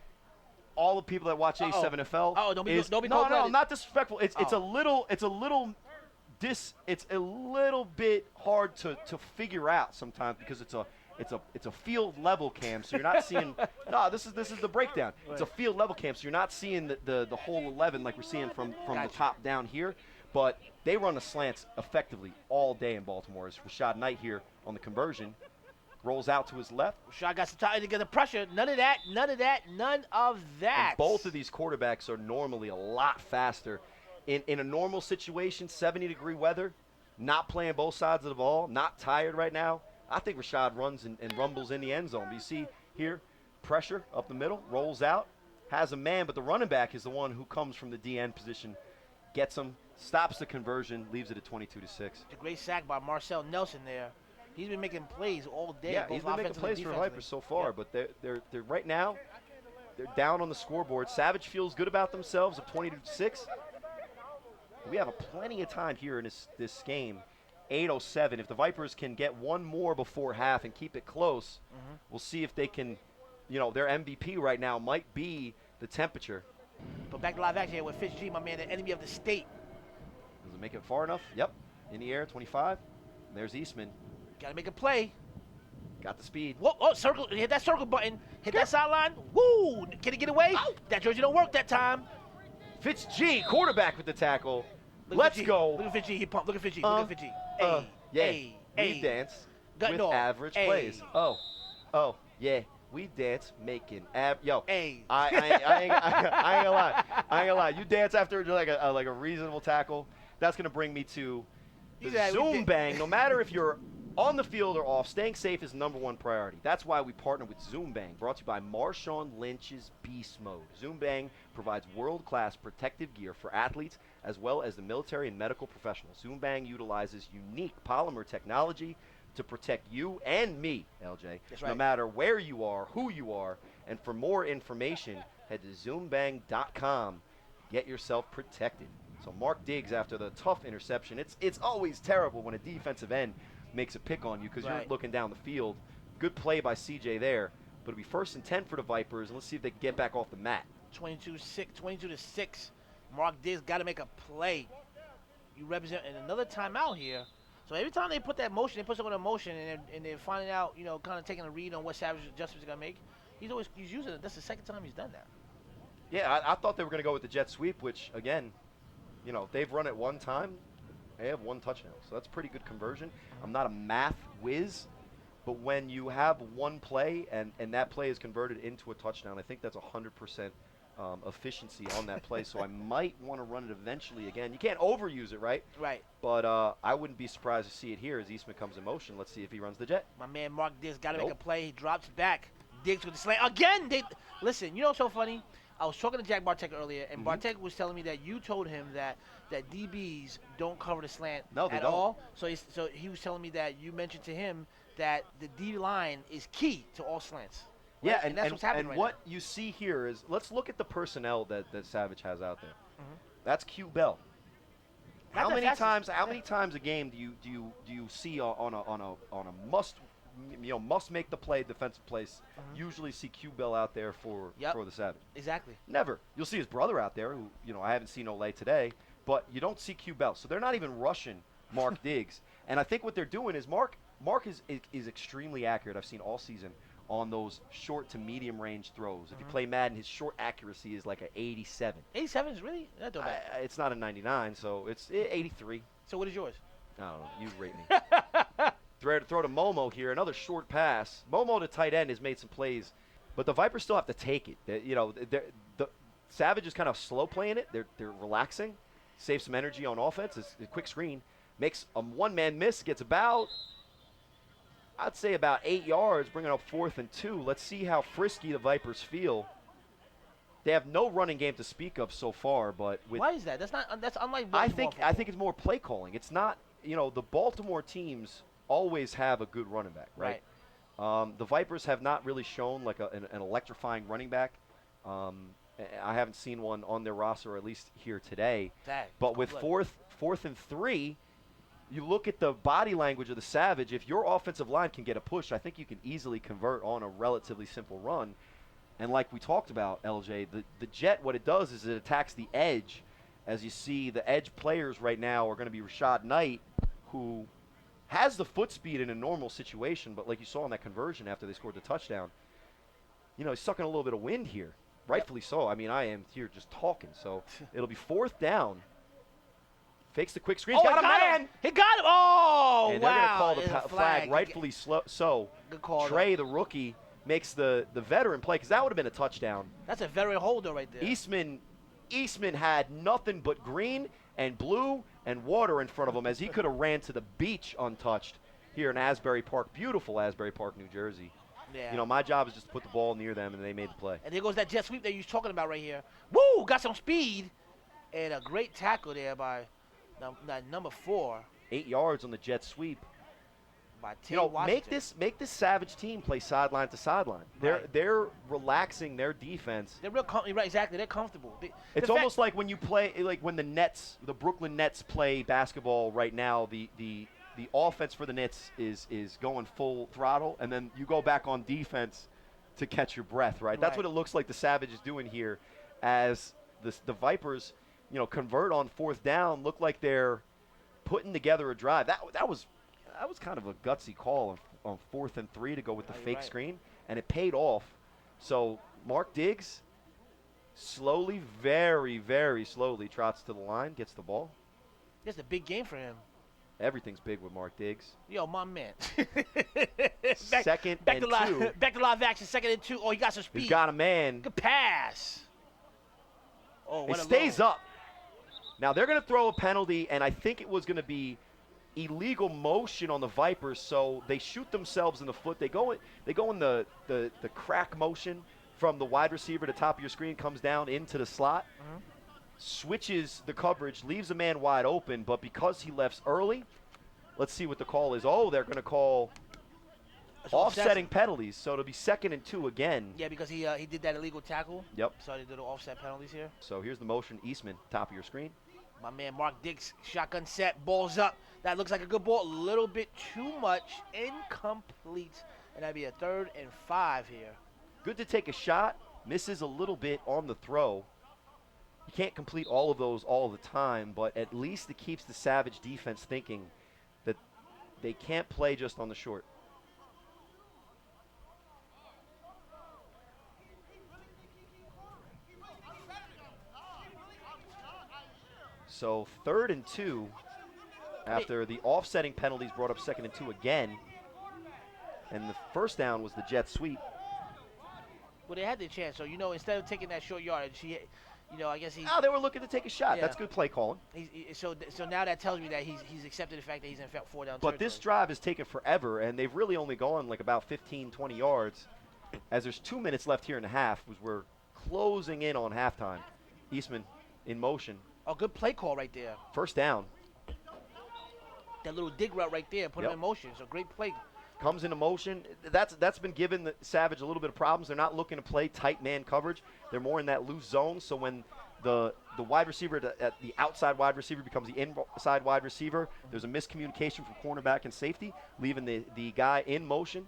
all the people that watch A7FL, don't be no, not disrespectful. It's a little bit hard to figure out sometimes, because it's a field level cam, so you're not seeing. No, this is the breakdown. Right. It's a field level cam, so you're not seeing the whole 11 like we're seeing from the top down here. But they run the slants effectively all day in Baltimore. As Rashad Knight here on the conversion rolls out to his left. Rashad got some time to get the pressure. None of that. None of that. And both of these quarterbacks are normally a lot faster. In a normal situation, 70-degree weather, not playing both sides of the ball, not tired right now, I think Rashad runs and rumbles in the end zone. But you see here, pressure up the middle, rolls out, has a man, but the running back is the one who comes from the DN position, gets him, stops the conversion, leaves it at 22-6. It's a great sack by Marcel Nelson there. He's been making plays all day. Yeah, he's been making plays for Vipers so far, but they're right now, they're down on the scoreboard. Savage feels good about themselves at 22-6. We have plenty of time here in this game. 8:07. If the Vipers can get one more before half and keep it close, we'll see if they can, their MVP right now might be the temperature. But back to live action here with Fitz G, my man, the enemy of the state. Does it make it far enough? Yep. In the air, 25. And there's Eastman. Got to make a play. Got the speed. Whoa, circle. Hit that circle button. Hit that sideline. Woo! Can he get away? Ow. That jersey don't work that time. Fitz G, quarterback with the tackle. Let's go. Look at Fitz G. He pumped. Look at Fitz G. Look at Fitz G. We dance with average plays. Oh, yeah. We dance making yo. Hey. I ain't gonna lie. You dance after like a reasonable tackle. That's gonna bring me to the Zoom Bang. No matter if you're on the field or off, staying safe is #1 priority. That's why we partner with Zoom Bang, brought to you by Marshawn Lynch's Beast Mode. Zoom Bang provides world-class protective gear for athletes as well as the military and medical professionals. Zoom Bang utilizes unique polymer technology to protect you and me, LJ. That's No right. matter where you are, who you are. And for more information, head to zoombang.com. Get yourself protected. So Mark Diggs, after the tough interception, it's always terrible when a defensive end makes a pick on you because you're Right. looking down the field. Good play by CJ there, but it'll be 1st and 10 for the Vipers, and let's see if they can get back off the mat. 22 to 6. Mark Diggs got to make a play. You represent in another timeout here. So every time they put that motion, they put someone in motion, and they're finding out, kind of taking a read on what Savage adjustments are gonna make. He's using it. That's the second time he's done that. Yeah, I thought they were going to go with the jet sweep, which, again, they've run it one time. They have 1 touchdown, so that's pretty good conversion. I'm not a math whiz, but when you have one play and that play is converted into a touchdown, I think that's 100% efficiency on that play. So I might want to run it eventually again. You can't overuse it, right? Right. But I wouldn't be surprised to see it here as Eastman comes in motion. Let's see if he runs the jet. My man Mark Diggs got to Nope. make a play. He drops back. Diggs with the slant again. Listen, you know what's so funny? I was talking to Jack Bartek earlier, and Bartek was telling me that you told him that DBs don't cover the slant No, they at don't. all. So he was telling me that you mentioned to him that the D line is key to all slants. Right? Yeah, and that's what's happening and right what you see here is, let's look at the personnel that Savage has out there. Mhm. That's Q Bell. Not How that many fast. times? How many times a game do you see on a must make the play defensive place? Usually see Q Bell out there for the Savage. Exactly. Never. You'll see his brother out there, who I haven't seen Olay today, but you don't see Q Bell. So they're not even rushing Mark Diggs. And I think what they're doing is Mark is extremely accurate. I've seen all season on those short to medium range throws. If you play Madden, his short accuracy is like an 87. 87 is really not that bad. It's not a 99, so it's 83. So what is yours? I don't know. You rate me. Throw to Momo here. Another short pass. Momo, the tight end, has made some plays, but the Vipers still have to take it. The Savage is kind of slow playing it. They're relaxing, save some energy on offense. It's a quick screen. Makes a one-man miss. Gets about, I'd say, about 8 yards, bringing up 4th and 2. Let's see how frisky the Vipers feel. They have no running game to speak of so far, but Why is that? That's unlike I Baltimore think football. it's more play calling. It's not, the Baltimore teams always have a good running back, right? The Vipers have not really shown like an electrifying running back. I haven't seen one on their roster, or at least here today. But with fourth and 3, you look at the body language of the Savage. If your offensive line can get a push, I think you can easily convert on a relatively simple run. And like we talked about, LJ, the jet, what it does is it attacks the edge. As you see, the edge players right now are going to be Rashad Knight, who has the foot speed in a normal situation, but like you saw in that conversion after they scored the touchdown, he's sucking a little bit of wind here. Rightfully so. I mean, I am here just talking. So it'll be 4th down. Fakes the quick screen. Oh, Got a man. He got him. Oh, And wow. they're going to call the It's a flag. Rightfully so. Good call. Trey, the rookie, makes the veteran play, because that would have been a touchdown. That's a veteran holder right there. Eastman had nothing but green and blue and water in front of him, as he could have ran to the beach untouched here in Asbury Park, beautiful Asbury Park, New Jersey. Yeah. My job is just to put the ball near them, and they made the play. And there goes that jet sweep that you was talking about right here. Woo! Got some speed. And a great tackle there by number 4. 8 yards on the jet sweep. By Tim Washington. Make this Savage team play sideline to sideline. Right. They're relaxing their defense. They're real comfortable. Right, exactly. They're comfortable. It's almost like when you play, like when the Brooklyn Nets play basketball right now, the offense for the Nets is going full throttle, and then you go back on defense to catch your breath, right? That's what it looks like the Savage is doing here, as the Vipers, convert on 4th down, look like they're putting together a drive. That was kind of a gutsy call on 4th and 3 to go with the fake screen, and it paid off. So Mark Diggs slowly, very, very slowly trots to the line, gets the ball. It's a big game for him. Everything's big with Mark Diggs. Yo, my man. Second and 2. Back to live action. 2nd and 2. Oh, he got some speed. He's got a man. Good pass. Oh, what It a stays low. up. Now they're going to throw a penalty, and I think it was going to be illegal motion on the Vipers, so they shoot themselves in the foot. They go in the crack motion from the wide receiver to top of your screen, comes down into the slot, switches the coverage, leaves a man wide open, but because he left early, Let's see what the call is. Oh, they're going to call offsetting penalties, so it'll be 2nd and 2 again. Yeah, because he did that illegal tackle. Yep. So they did the offset penalties here. So here's the motion. Eastman, top of your screen. My man Mark Diggs, shotgun set, balls up. That looks like a good ball. A little bit too much, incomplete. And that'd be a 3rd and 5 here. Good to take a shot. Misses a little bit on the throw. You can't complete all of those all the time, but at least it keeps the Savage defense thinking that they can't play just on the short. So 3rd and 2 after the offsetting penalties brought up 2nd and 2 again. And the first down was the jet sweep. Well, they had the chance. So, instead of taking that short yardage, I guess he. Oh, they were looking to take a shot. Yeah. That's good play calling. So now that tells me that he's accepted the fact that he's in 4 down. But this drive has taken forever, and they've really only gone like about 15, 20 yards. As there's 2 minutes left here in the half, as we're closing in on halftime. Eastman in motion. Oh, good play call right there. First down. That little dig route right there, put him in motion. So great play. Comes into motion. That's been giving the Savage a little bit of problems. They're not looking to play tight man coverage. They're more in that loose zone. So when the wide receiver, the outside wide receiver becomes the inside wide receiver, there's a miscommunication from cornerback and safety, leaving the guy in motion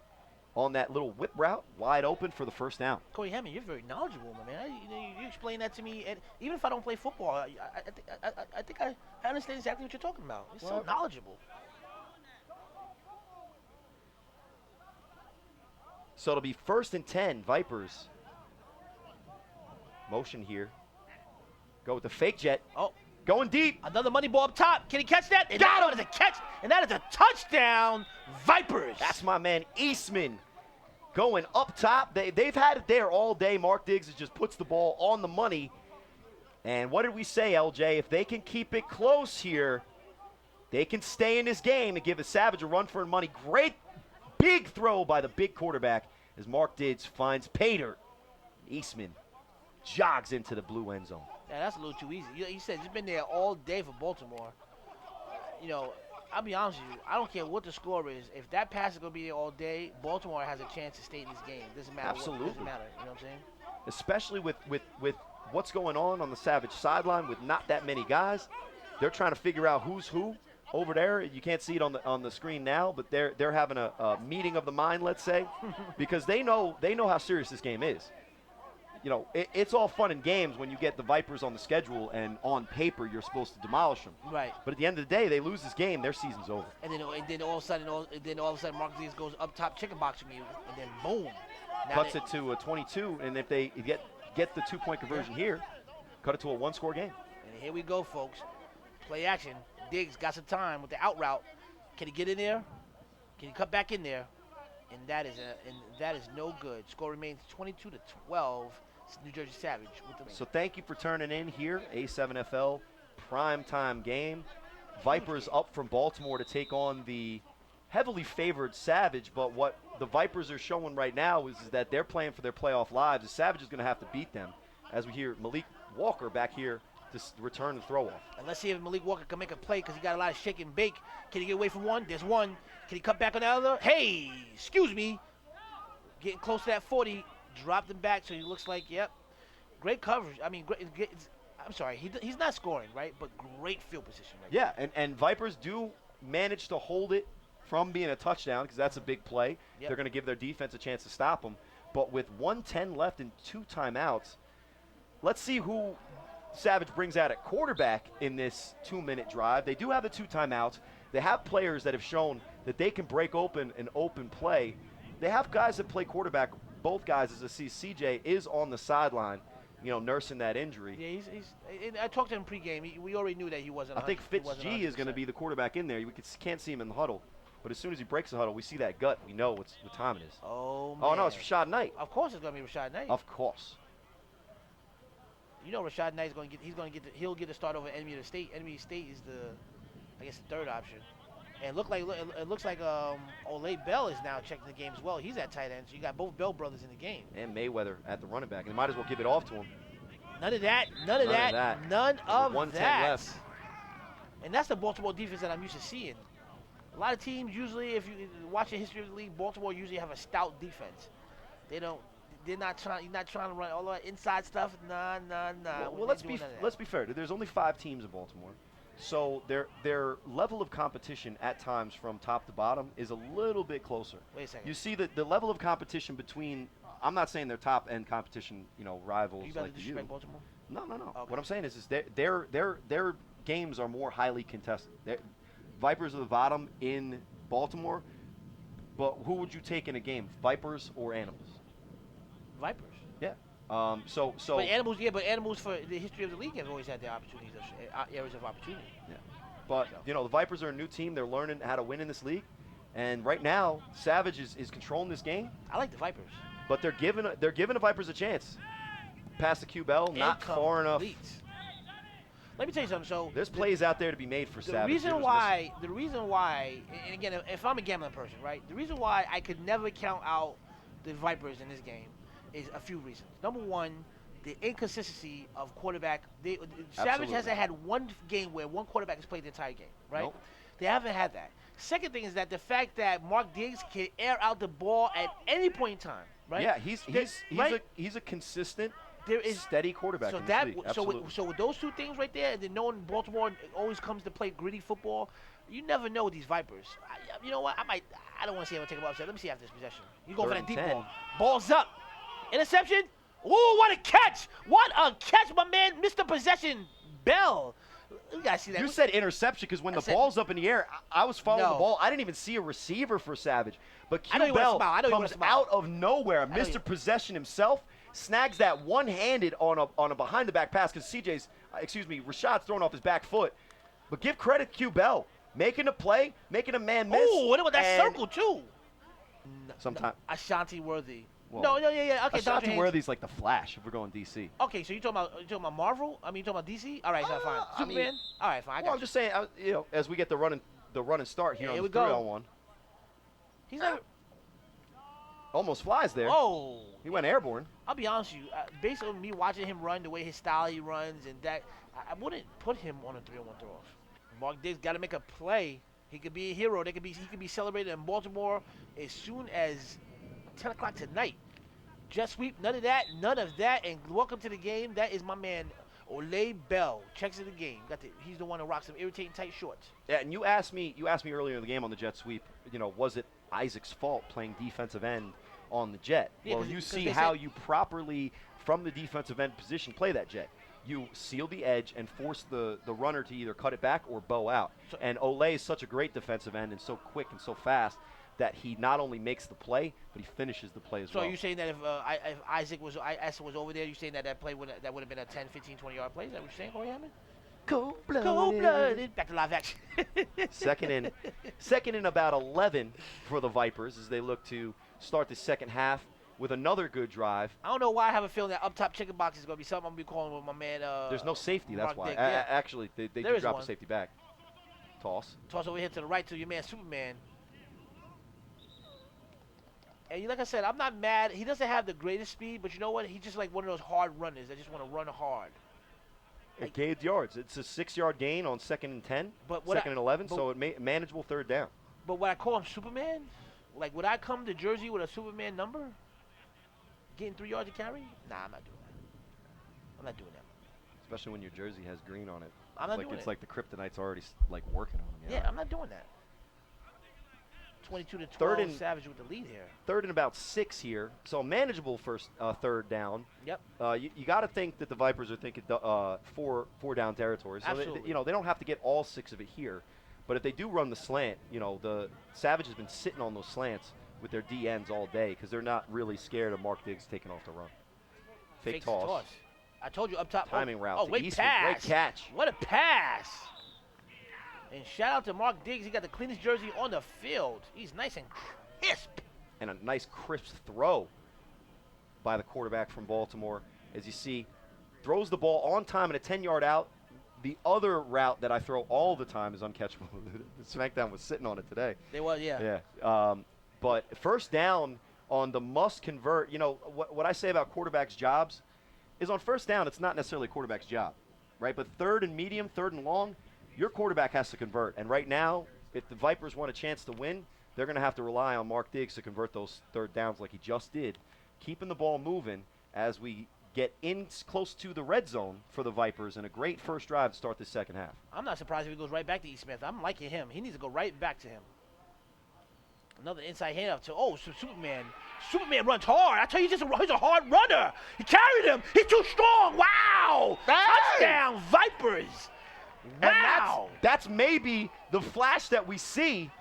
on that little whip route wide open for the first down. Corey Hammond, you're very knowledgeable, my man. You explain that to me, and even if I don't play football, I think I understand exactly what you're talking about. You're so knowledgeable. So it'll be 1st and 10, Vipers. Motion here. Go with the fake jet. Oh. Going deep. Another money ball up top. Can he catch that? And Got him. That is a catch, and that is a touchdown, Vipers. That's my man Eastman going up top. They've had it there all day. Mark Diggs just puts the ball on the money. And what did we say, LJ? If they can keep it close here, they can stay in this game and give the Savage a run for money. Great big throw by the big quarterback as Mark Diggs finds pay dirt. Eastman jogs into the blue end zone. Yeah, that's a little too easy. He said he's been there all day for Baltimore. I'll be honest with you. I don't care what the score is. If that pass is going to be there all day, Baltimore has a chance to stay in this game. Doesn't matter. Absolutely. Doesn't matter. You know what I'm saying? Especially with what's going on the Savage sideline with not that many guys. They're trying to figure out who's who over there. You can't see it on the screen now, but they're having a meeting of the mind, let's say, because they know how serious this game is. It's all fun and games when you get the Vipers on the schedule and on paper you're supposed to demolish them. Right. But at the end of the day, they lose this game, their season's over. And then all of a sudden, Mark Diggs goes up top chicken boxing you, and then boom. Cuts it to a 22, and if they get the 2-point conversion here, cut it to a 1-score game. And here we go, folks. Play action. Diggs got some time with the out route. Can he get in there? Can he cut back in there? And that is no good. Score remains 22-12. New Jersey Savage with the lead. So thank you for turning in here. A7FL primetime game. Vipers up from Baltimore to take on the heavily favored Savage, but what the Vipers are showing right now is that they're playing for their playoff lives. The Savage is going to have to beat them, as we hear Malik Walker back here to return the throw-off. And let's see if Malik Walker can make a play because he got a lot of shake and bake. Can he get away from one? There's one. Can he cut back on the other? Hey, excuse me. Getting close to that 40. Dropped him back, so he looks like, yep. Great coverage. I mean, I'm sorry, he's not scoring, right? But great field position right Yeah, and Vipers do manage to hold it from being a touchdown because that's a big play. Yep. They're going to give their defense a chance to stop them. But with 1:10 left and 2 timeouts, let's see who Savage brings out at quarterback in this 2-minute drive. They do have the 2 timeouts. They have players that have shown that they can break open an open play. They have guys that play quarterback. Both guys, as I see, CJ is on the sideline, nursing that injury. Yeah, I talked to him pregame. We already knew that he wasn't. I think Fitz G is going to be the quarterback in there. We can't see him in the huddle, but as soon as he breaks the huddle, we see that gut. We know what time it is. Oh, man. Oh, no, it's Rashad Knight. Of course, it's going to be Rashad Knight. Of course. Rashad Knight's going to get. He'll get the start over Enemy State. Enemy State is the third option. And it looks like Olay Bell is now checking the game as well. He's at tight end, so you got both Bell brothers in the game. And Mayweather at the running back. And they might as well give it off to him. None of that. None of that. 1:10 left. And that's the Baltimore defense that I'm used to seeing. A lot of teams usually, if you watch the history of the league, Baltimore usually have a stout defense. They don't. They're not trying. You're not trying to run all that inside stuff. Nah. Well, let's be fair. There's only 5 teams in Baltimore, so their level of competition at times from top to bottom is a little bit closer. Wait a second. You see the level of competition between. I'm not saying they're top end competition, rivals You better like you. disrespect Baltimore. No. Okay. What I'm saying is their games are more highly contested. Vipers are the bottom in Baltimore, but who would you take in a game, Vipers or Animals? Vipers. Yeah. So. But animals for the history of the league have always had their opportunities, areas of opportunity. Yeah. But the Vipers are a new team. They're learning how to win in this league, and right now Savage is controlling this game. I like the Vipers. But they're giving the Vipers a chance. Pass the Q Bell, not far enough. Let me tell you something. So there's plays out there to be made for Savage. The reason why, and again, if I'm a gambling person, right? The reason why I could never count out the Vipers in this game is a few reasons. Number one, the inconsistency of quarterback. Savage hasn't had one game where one quarterback has played the entire game, right? Nope. They haven't had that. Second thing is that the fact that Mark Diggs can air out the ball at any point in time, right? Yeah, he's a consistent, steady quarterback. So in this league. so with those two things right there, and then knowing Baltimore always comes to play gritty football, you never know with these Vipers. You know what? I don't want to see him take him upset. Let me see after this possession. You go for that deep 10. ball. Ball's up. Interception. Ooh, what a catch! What a catch, my man, Mr. Possession Bell. You gotta see that. You said interception because when the ball's up in the air, I was following the ball. I didn't even see a receiver for Savage. But Q Bell comes out of nowhere. Mr. Possession himself snags that one-handed on a behind-the-back pass because Rashad's throwing off his back foot. But give credit to Q Bell. Making a play, making a man miss. Ooh, what about that circle, too? Sometimes. Ashanti Worthy. Well, yeah. Okay, Ashanti Worthy's like the Flash if we're going DC. Okay, so you talking about Marvel? I mean, you talking about DC? All right, so fine. Superman? All right, fine. I'm just saying, as we get the run and start here on the 3-on-1. He's never almost flies there. Oh. He went airborne. I'll be honest with you. Based on me watching him run, the way his style he runs, and that, I wouldn't put him on a 3-on-1 throw-off. Mark Diggs got to make a play. He could be a hero. He could be celebrated in Baltimore as soon as 10 o'clock tonight. Jet sweep, none of that, and welcome to the game. That is my man, Ole Bell. Checks in the game. He's the one who rocks some irritating tight shorts. Yeah, and you asked me earlier in the game on the jet sweep, was it Isaac's fault playing defensive end on the jet? Yeah, well, you see how you properly, from the defensive end position, play that jet. You seal the edge and force the runner to either cut it back or bow out. And Ole is such a great defensive end and so quick and so fast that he not only makes the play, but he finishes the play as well. So you're saying that if Isaac was over there, you're saying that play would have been a 10, 15, 20-yard play? Is that what you're saying, Corey Hammond? Cold-blooded. Back to live action. second in about 11 for the Vipers as they look to start the second half with another good drive. I don't know why I have a feeling that up top chicken box is going to be something I'm going to be calling with my man. There's no safety, that's why. Yeah. Actually, they do drop a safety back. Toss over here to the right to your man Superman. And like I said, I'm not mad. He doesn't have the greatest speed, but you know what? He's just like one of those hard runners that just want to run hard. It gained yards. It's a 6-yard gain on 2nd and 10, but 2nd and 11, so it manageable 3rd down. But would I call him Superman? Like, would I come to Jersey with a Superman number? Getting 3 yards to carry? Nah, I'm not doing that. Especially when your jersey has green on it. It's like the kryptonite's already working on him. Yeah, I'm not doing that. 22-12, Savage with the lead here. 3rd and about 6 here, so manageable first 3rd down. Yep. You got to think that the Vipers are thinking 4 down territory. So absolutely. They don't have to get all 6 of it here, but if they do run the slant, the Savage has been sitting on those slants with their D ends all day because they're not really scared of Mark Diggs taking off the run. Fake toss. I told you up top. Timing route. Oh, wait, pass. Great catch. What a pass. And shout out to Mark Diggs. He got the cleanest jersey on the field. He's nice and crisp. And a nice crisp throw by the quarterback from Baltimore. As you see, throws the ball on time and a 10-yard out. The other route that I throw all the time is uncatchable. SmackDown was sitting on it today. They was, yeah. Yeah. But first down on the must convert. What I say about quarterbacks' jobs is on first down, it's not necessarily a quarterback's job, right? But 3rd and medium, 3rd and long, your quarterback has to convert. And right now, if the Vipers want a chance to win, they're going to have to rely on Mark Diggs to convert those third downs like he just did, keeping the ball moving as we get in close to the red zone for the Vipers, and a great first drive to start the second half. I'm not surprised if he goes right back to E. Smith. I'm liking him. He needs to go right back to him. Another inside handoff to Superman. Superman runs hard. I tell you, he's a hard runner. He carried him. He's too strong. Wow! Hey! Touchdown, Vipers! Wow! And that's maybe the flash that we see.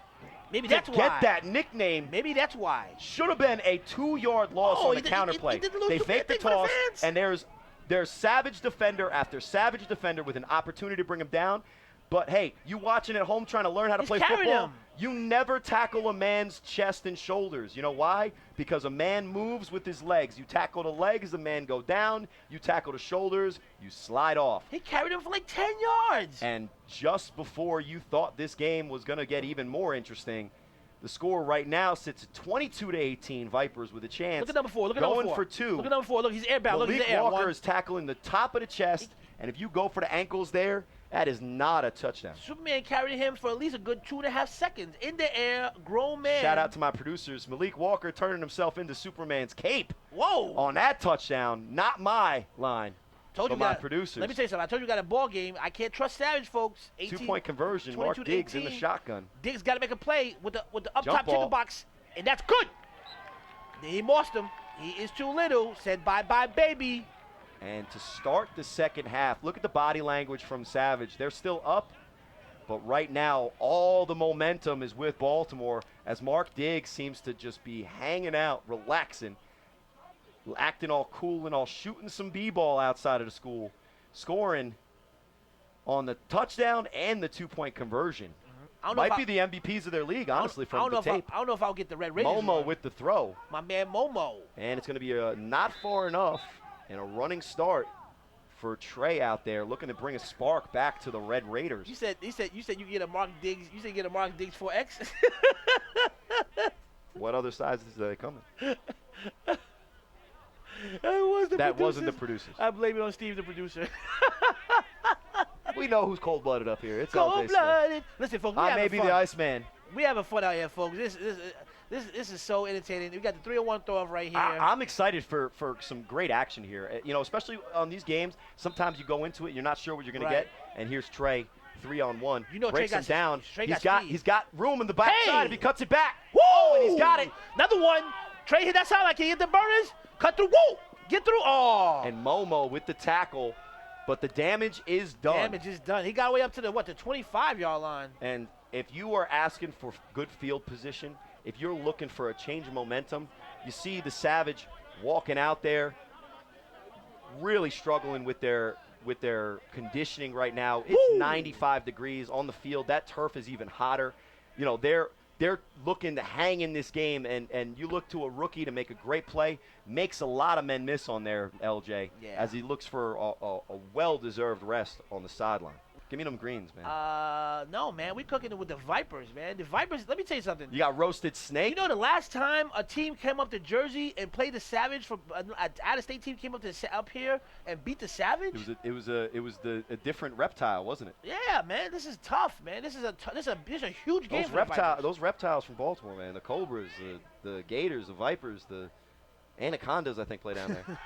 Maybe to that's why. get that nickname. Maybe that's why. Should have been a 2-yard loss on the counterplay. They faked the thing for the toss, fans. and there's savage defender after savage defender with an opportunity to bring him down. But hey, you watching at home trying to learn how to He's play carried football, him. you never tackle a man's chest and shoulders. You know why? Because a man moves with his legs. You tackle the legs, the man go down. You tackle the shoulders, you slide off. He carried him for like 10 yards. And just before you thought this game was going to get even more interesting, the score right now sits at 22-18. Vipers with a chance. Look at number 4. Look at number 4. Going for 2. Look at number 4. Look, he's airbound. Look, he's Malik in the air. Walker One. is tackling the top of the chest, and if you go for the ankles there, that is not a touchdown. Superman carried him for at least a good 2.5 seconds in the air. Grown man. Shout out to my producers. Malik Walker turning himself into Superman's cape Whoa. on that touchdown. Not my line, Told but you my got, producers. Let me tell you something. I told you got a ball game. I can't trust Savage, folks. 2-point conversion. Mark 22 to Diggs in the 18. shotgun. Diggs got to make a play with the up Jump top ball. chicken box, and that's good. He lost him. He is too little. Said bye-bye, baby. And to start the second half, look at the body language from Savage. They're still up, but right now all the momentum is with Baltimore as Mark Diggs seems to just be hanging out, relaxing, acting all cool and all, shooting some b-ball outside of the school, scoring on the touchdown and the 2-point conversion. Might be the MVPs of their league, honestly, from the tape. I don't know if I'll get the Red Raiders. Momo with the throw. My man Momo. And it's going to be not far enough and a running start for Trey out there, looking to bring a spark back to the Red Raiders. You said you get a Mark Diggs. You said you get a Mark Diggs 4X. What other sizes are they coming? That wasn't the producers. I blame it on Steve, the producer. We know who's cold-blooded up here. It's LJ Smith. Cold-blooded. Listen, folks, I may be the Iceman. We having fun out here, folks. This is so entertaining. We got the 3-on-1 throw-off right here. I'm excited for some great action here. You know, especially on these games, sometimes you go into it, you're not sure what you're going to get, and here's Trey, 3-on-1. You know, breaks Trey him down. got He's got room in the backside if he cuts it back. Woo! Oh, and he's got it. Another one. Trey hit that side like he hit the burners. Cut through. Woo! Get through. Oh. And Momo with the tackle, but the damage is done. Damage is done. He got way up to the 25-yard line. And if you are asking for good field position, if you're looking for a change of momentum, you see the Savage walking out there, really struggling with their conditioning right now. It's 95 degrees on the field. That turf is even hotter. You know, they're looking to hang in this game, and you look to a rookie to make a great play, makes a lot of men miss on there, LJ, as he looks for a well-deserved rest on the sideline. Give me them greens, man. No, man. We cooking it with the Vipers, man. The Vipers, let me tell you something. You got roasted snake? You know the last time a team came up to Jersey and played the Savage, from an out-of-state team came up here and beat the Savage? It was a different reptile, wasn't it? Yeah, man. This is tough, man. This is a huge game for the Vipers. Those reptiles from Baltimore, man. The Cobras, the Gators, the Vipers, the Anacondas, I think, play down there.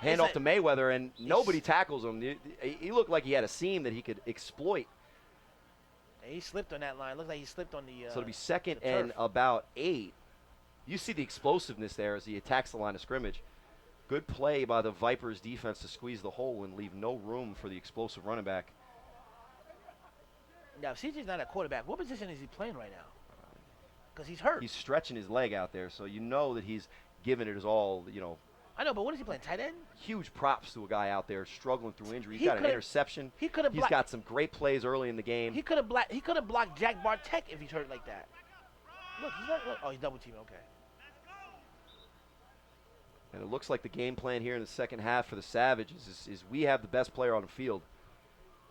Hand off to Mayweather, and nobody tackles him. He looked like he had a seam that he could exploit. He slipped on that line. Looked like he slipped on the. So it'll be second and about 8. You see the explosiveness there as he attacks the line of scrimmage. Good play by the Vipers defense to squeeze the hole and leave no room for the explosive running back. Now, if CJ's not a quarterback, what position is he playing right now? Because he's hurt. He's stretching his leg out there, so you know that he's giving it his all, I know, but what is he playing, tight end? Huge props to a guy out there struggling through injury. He's got an interception. He could have. He's got some great plays early in the game. He could have blocked Jack Bartek if he's hurt like that. Look, he's not. Oh, he's double teaming. Okay. And it looks like the game plan here in the second half for the Savages is we have the best player on the field,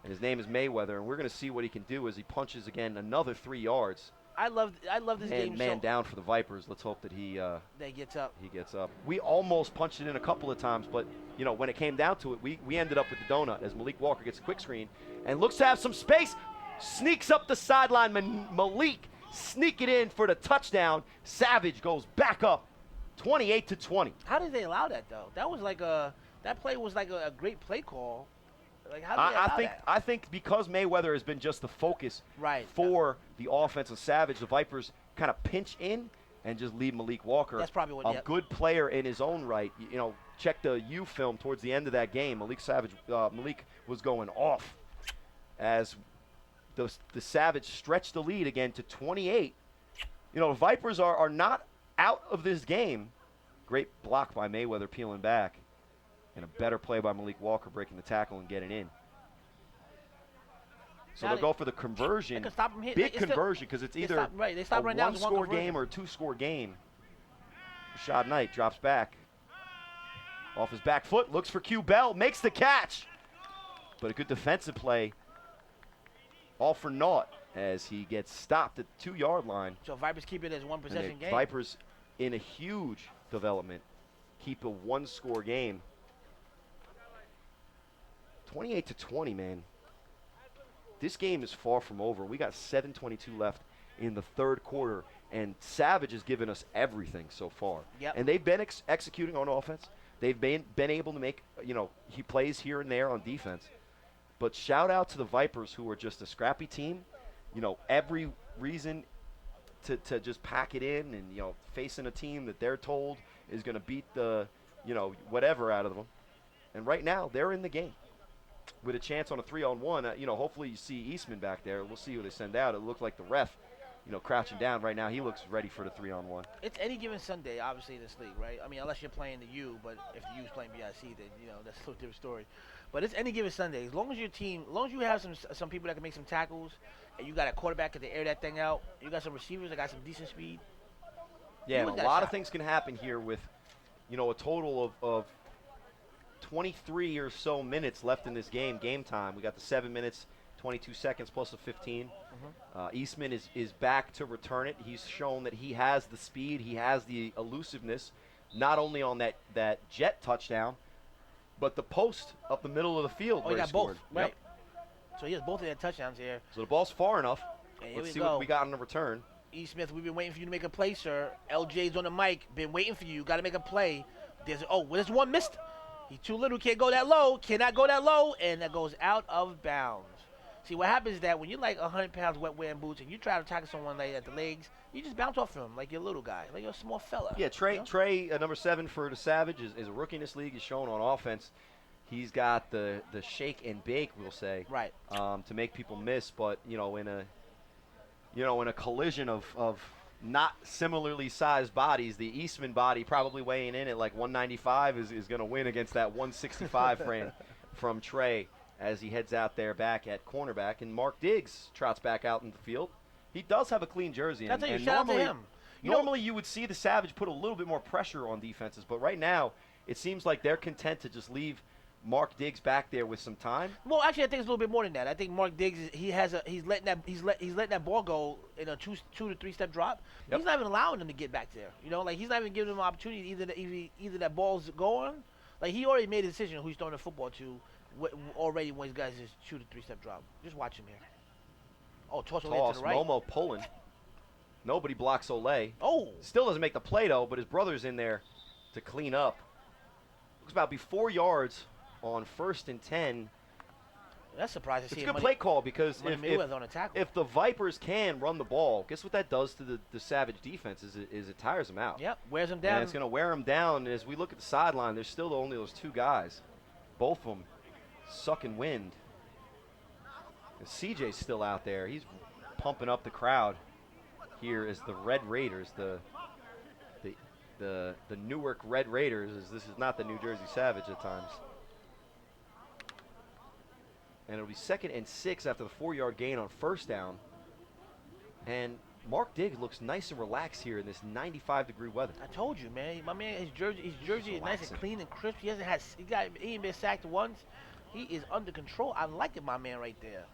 and his name is Mayweather, and we're going to see what he can do as he punches again another 3 yards. I love this game. And man down for the Vipers. Let's hope that he gets up. He gets up. We almost punched it in a couple of times, but when it came down to it, we ended up with the donut as Malik Walker gets a quick screen and looks to have some space. Sneaks up the sideline. Malik sneak it in for the touchdown. Savage goes back up 28-20. How did they allow that though? That was like that play was like a great play call. Like how did they allow that? I think because Mayweather has been just the focus for the offense of Savage, the Vipers kind of pinch in and just leave Malik Walker. That's probably what. A good player in his own right. You know, check the U film towards the end of that game. Malik was going off as the Savage stretched the lead again to 28. You know, the Vipers are not out of this game. Great block by Mayweather peeling back. And a better play by Malik Walker breaking the tackle and getting in. So they'll go for the conversion. Stop him here. Big conversion because it's either a one-score game or a two-score game. Rashad Knight drops back. Off his back foot, looks for Q Bell, makes the catch. But a good defensive play. All for naught as he gets stopped at the 2-yard line. So Vipers keep it as one possession game. Vipers in a huge development keep a one-score game. 28-20, man. This game is far from over. We got 7:22 left in the third quarter, and Savage has given us everything so far. Yep. And they've been executing on offense. They've been able to make, he plays here and there on defense. But shout out to the Vipers, who are just a scrappy team. Every reason to just pack it in and, facing a team that they're told is going to beat the, whatever out of them. And right now, they're in the game with a chance on a 3-on-1. Hopefully you see Eastman back there. We'll see who they send out. It looked like the ref, crouching down right now. He looks ready for the 3-on-1. It's any given Sunday, obviously, in this league, right? I mean, unless you're playing the U, but if the U's playing BIC, then, that's a little different story. But it's any given Sunday. As long as your team, as long as you have some people that can make some tackles, and you got a quarterback that can air that thing out, you got some receivers that got some decent speed. Yeah, and a lot of things can happen here with, a total of 23 or so minutes left in this game time. We got the 7 minutes, 22 seconds plus a 15. Eastman is back to return it. He's shown that he has the speed, he has the elusiveness, not only on that jet touchdown, but the post up the middle of the field. Oh, he got both, right? Yep. So he has both of their touchdowns here. So the ball's far enough. Let's see what we got on the return. E. Smith, we've been waiting for you to make a play, sir. LJ's on the mic. Been waiting for you. Got to make a play. There's one missed. He's too little. Can't go that low. Cannot go that low. And that goes out of bounds. See, what happens is that when you're like 100 pounds wet wearing boots and you try to tackle someone like at the legs, you just bounce off him like you're a little guy, like you're a small fella. Yeah, Trey, number 7 for the Savage, is a rookie in this league. He's shown on offense. He's got the shake and bake, we'll say, right, to make people miss. But in a collision of not similarly sized bodies, the Eastman body probably weighing in at like 195 is going to win against that 165 frame from Trey as he heads out there back at cornerback. And Mark Diggs trots back out in the field. He does have a clean jersey. That's a shout out to him. Normally you would see the Savage put a little bit more pressure on defenses, but right now it seems like they're content to just leave Mark Diggs back there with some time. Well, actually, I think it's a little bit more than that. I think Mark Diggs, he's letting that ball go in a two to 3 step drop. Yep. He's not even allowing them to get back there. Like he's not even giving them an opportunity either that ball's going. Like he already made a decision who he's throwing the football to already when his guys just shoot a 3-step drop. Just watch him here. Oh, toss to the right. Momo pulling. Nobody blocks Olay. Oh, still doesn't make the play though, but his brother's in there to clean up. Looks about to be 4 yards. On 1st and 10. That's surprising. It's a good play call because if the Vipers can run the ball, guess what that does to the Savage defense is it tires them out. Yep, wears them down. And it's going to wear them down. And as we look at the sideline, there's still only those 2 guys. Both of them sucking wind. And CJ's still out there. He's pumping up the crowd here as the Red Raiders, the Newark Red Raiders, as this is not the New Jersey Savage at times. And it'll be 2nd and 6 after the 4-yard gain on 1st down. And Mark Diggs looks nice and relaxed here in this 95-degree weather. I told you, man. My man, his jersey is nice and clean and crisp. He ain't been sacked once. He is under control. I like it, my man, right there.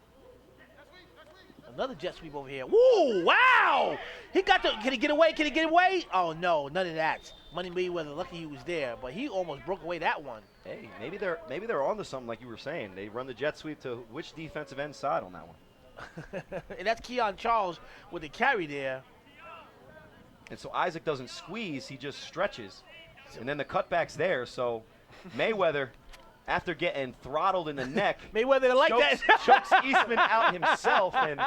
Another jet sweep over here. Woo! Wow! Can he get away? Can he get away? Oh no, none of that. Money Mayweather, lucky he was there, but he almost broke away that one. Hey, maybe they're onto something like you were saying. They run the jet sweep to which defensive end side on that one? And that's Keon Charles with the carry there. And so Isaac doesn't squeeze, he just stretches. And then the cutback's there, so Mayweather, after getting throttled in the neck, Mayweather like chokes, that. chokes Eastman out himself. And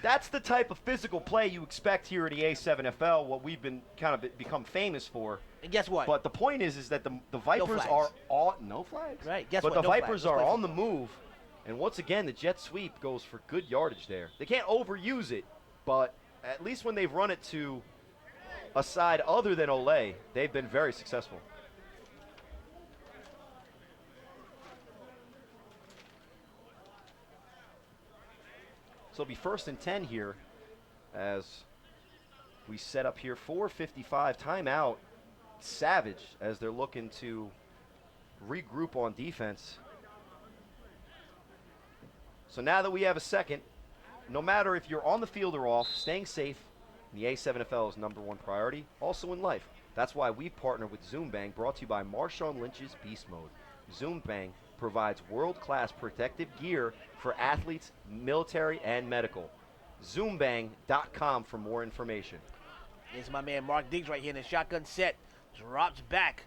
that's the type of physical play you expect here at the A7FL, what we've been kind of become famous for. And guess what? But the point is that the Vipers are all no flags. Right. Guess but what? the No Vipers flags. are on the move, and once again the jet sweep goes for good yardage there. They can't overuse it, but at least when they've run it to a side other than Olay, they've been very successful. So it'll be 1st and 10 here as we set up here. 4:55 timeout. Savage as they're looking to regroup on defense. So now that we have a second, no matter if you're on the field or off, staying safe in the A7FL is #1 priority. Also in life. That's why we partner with ZoomBang, brought to you by Marshawn Lynch's Beast Mode. ZoomBang provides world-class protective gear for athletes, military, and medical. ZoomBang.com for more information. Here's my man Mark Diggs right here in the shotgun set. Drops back.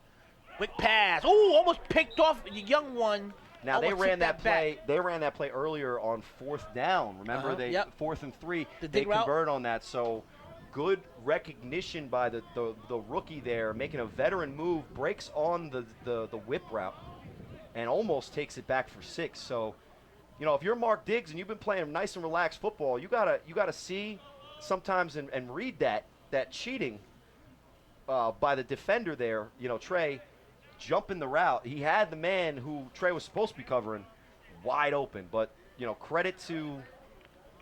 Quick pass. Oh, almost picked off the young one. Now they Almost ran took that play. back. They ran that play earlier on 4th down. Remember, they Yep. 4th and 3. The They dig route. convert on that. So good recognition by the rookie there, making a veteran move, breaks on the whip route, and almost takes it back for 6. So, you know, if you're Mark Diggs and you've been playing nice and relaxed football, you gotta see sometimes and read that cheating by the defender there. You know, Trey jumping the route. He had the man who Trey was supposed to be covering wide open. But, you know, credit to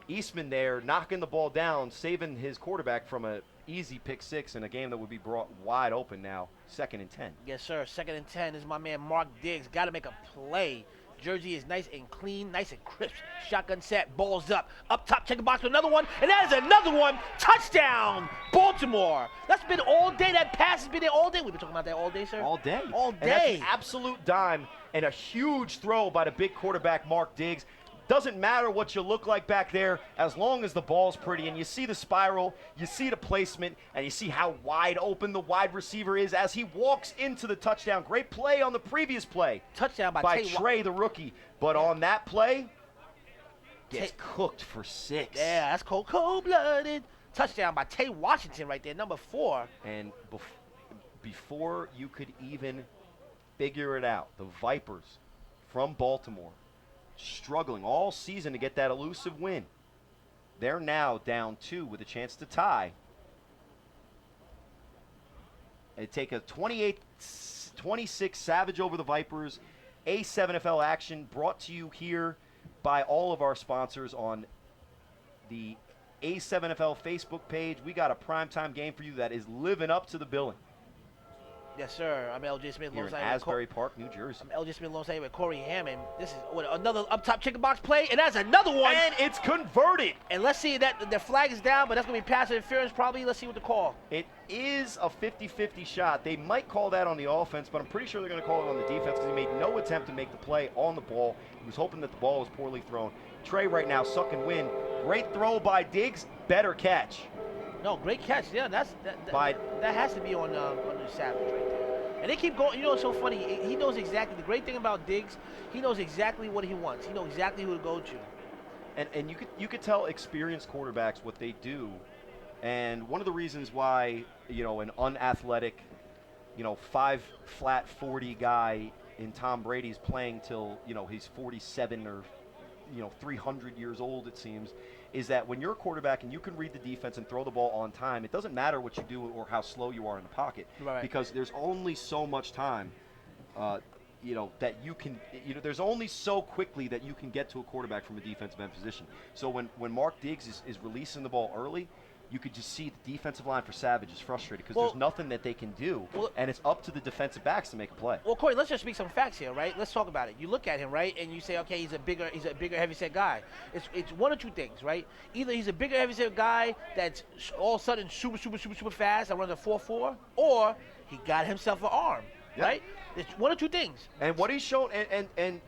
Eastman there, knocking the ball down, saving his quarterback from an easy pick 6 in a game that would be brought wide open now. 2nd and 10. Yes, sir. 2nd and 10 is my man Mark Diggs. Got to make a play. Jersey is nice and clean, nice and crisp. Shotgun set, balls up. Up top, check the box for another one. And that is another one. Touchdown, Baltimore. That's been all day. That pass has been there all day. We've been talking about that all day, sir. All day. All And that's day. an absolute dime and a huge throw by the big quarterback, Mark Diggs. Doesn't matter what you look like back there as long as the ball's pretty. And you see the spiral, you see the placement, and you see how wide open the wide receiver is as he walks into the touchdown. Great play on the previous play Touchdown by by Tay Trey, the rookie. But on that play, gets cooked for 6. Yeah, that's cold-blooded. Touchdown by Tay Washington right there, number 4. And before you could even figure it out, the Vipers from Baltimore, struggling all season to get that elusive win. They're now down 2 with a chance to tie. They take a 28-26 Savage over the Vipers. A7FL action brought to you here by all of our sponsors on the A7FL Facebook page. We got a primetime game for you that is living up to the billing. Yes, sir. I'm LJ Smith. Here in alongside with Asbury Park, New Jersey. I'm LJ Smith alongside with Corey Hammond. This is another up top chicken box play, and that's another one. And it's converted. And let's see that the flag is down, but that's going to be pass interference probably. Let's see what the call. It is a 50-50 shot. They might call that on the offense, but I'm pretty sure they're going to call it on the defense because he made no attempt to make the play on the ball. He was hoping that the ball was poorly thrown. Trey right now sucking wind. Great throw by Diggs. Better catch. No, great catch. Yeah, that has to be on the Savage right there. And they keep going. You know what's so funny? He knows exactly. The great thing about Diggs, he knows exactly what he wants. He knows exactly who to go to. And you could tell experienced quarterbacks what they do. And one of the reasons why, you know, an unathletic, you know, 5'40" guy in Tom Brady's playing till, you know, he's 47 or, you know, 300 years old, it seems, is that when you're a quarterback and you can read the defense and throw the ball on time, it doesn't matter what you do or how slow you are in the pocket. Right. Because there's only so much time, you know, that you can, you know, there's only so quickly that you can get to a quarterback from a defensive end position. So when Mark Diggs is releasing the ball early, you could just see the defensive line for Savage is frustrated because there's nothing that they can do, and it's up to the defensive backs to make a play. Well, Corey, let's just speak some facts here, right? Let's talk about it. You look at him, right, and you say, okay, he's a bigger, heavyset guy. It's one or two things, right? Either he's a bigger, heavyset guy that's all of a sudden super fast and runs a 4.4, or he got himself an arm, right? It's one or two things. And what he's shown, and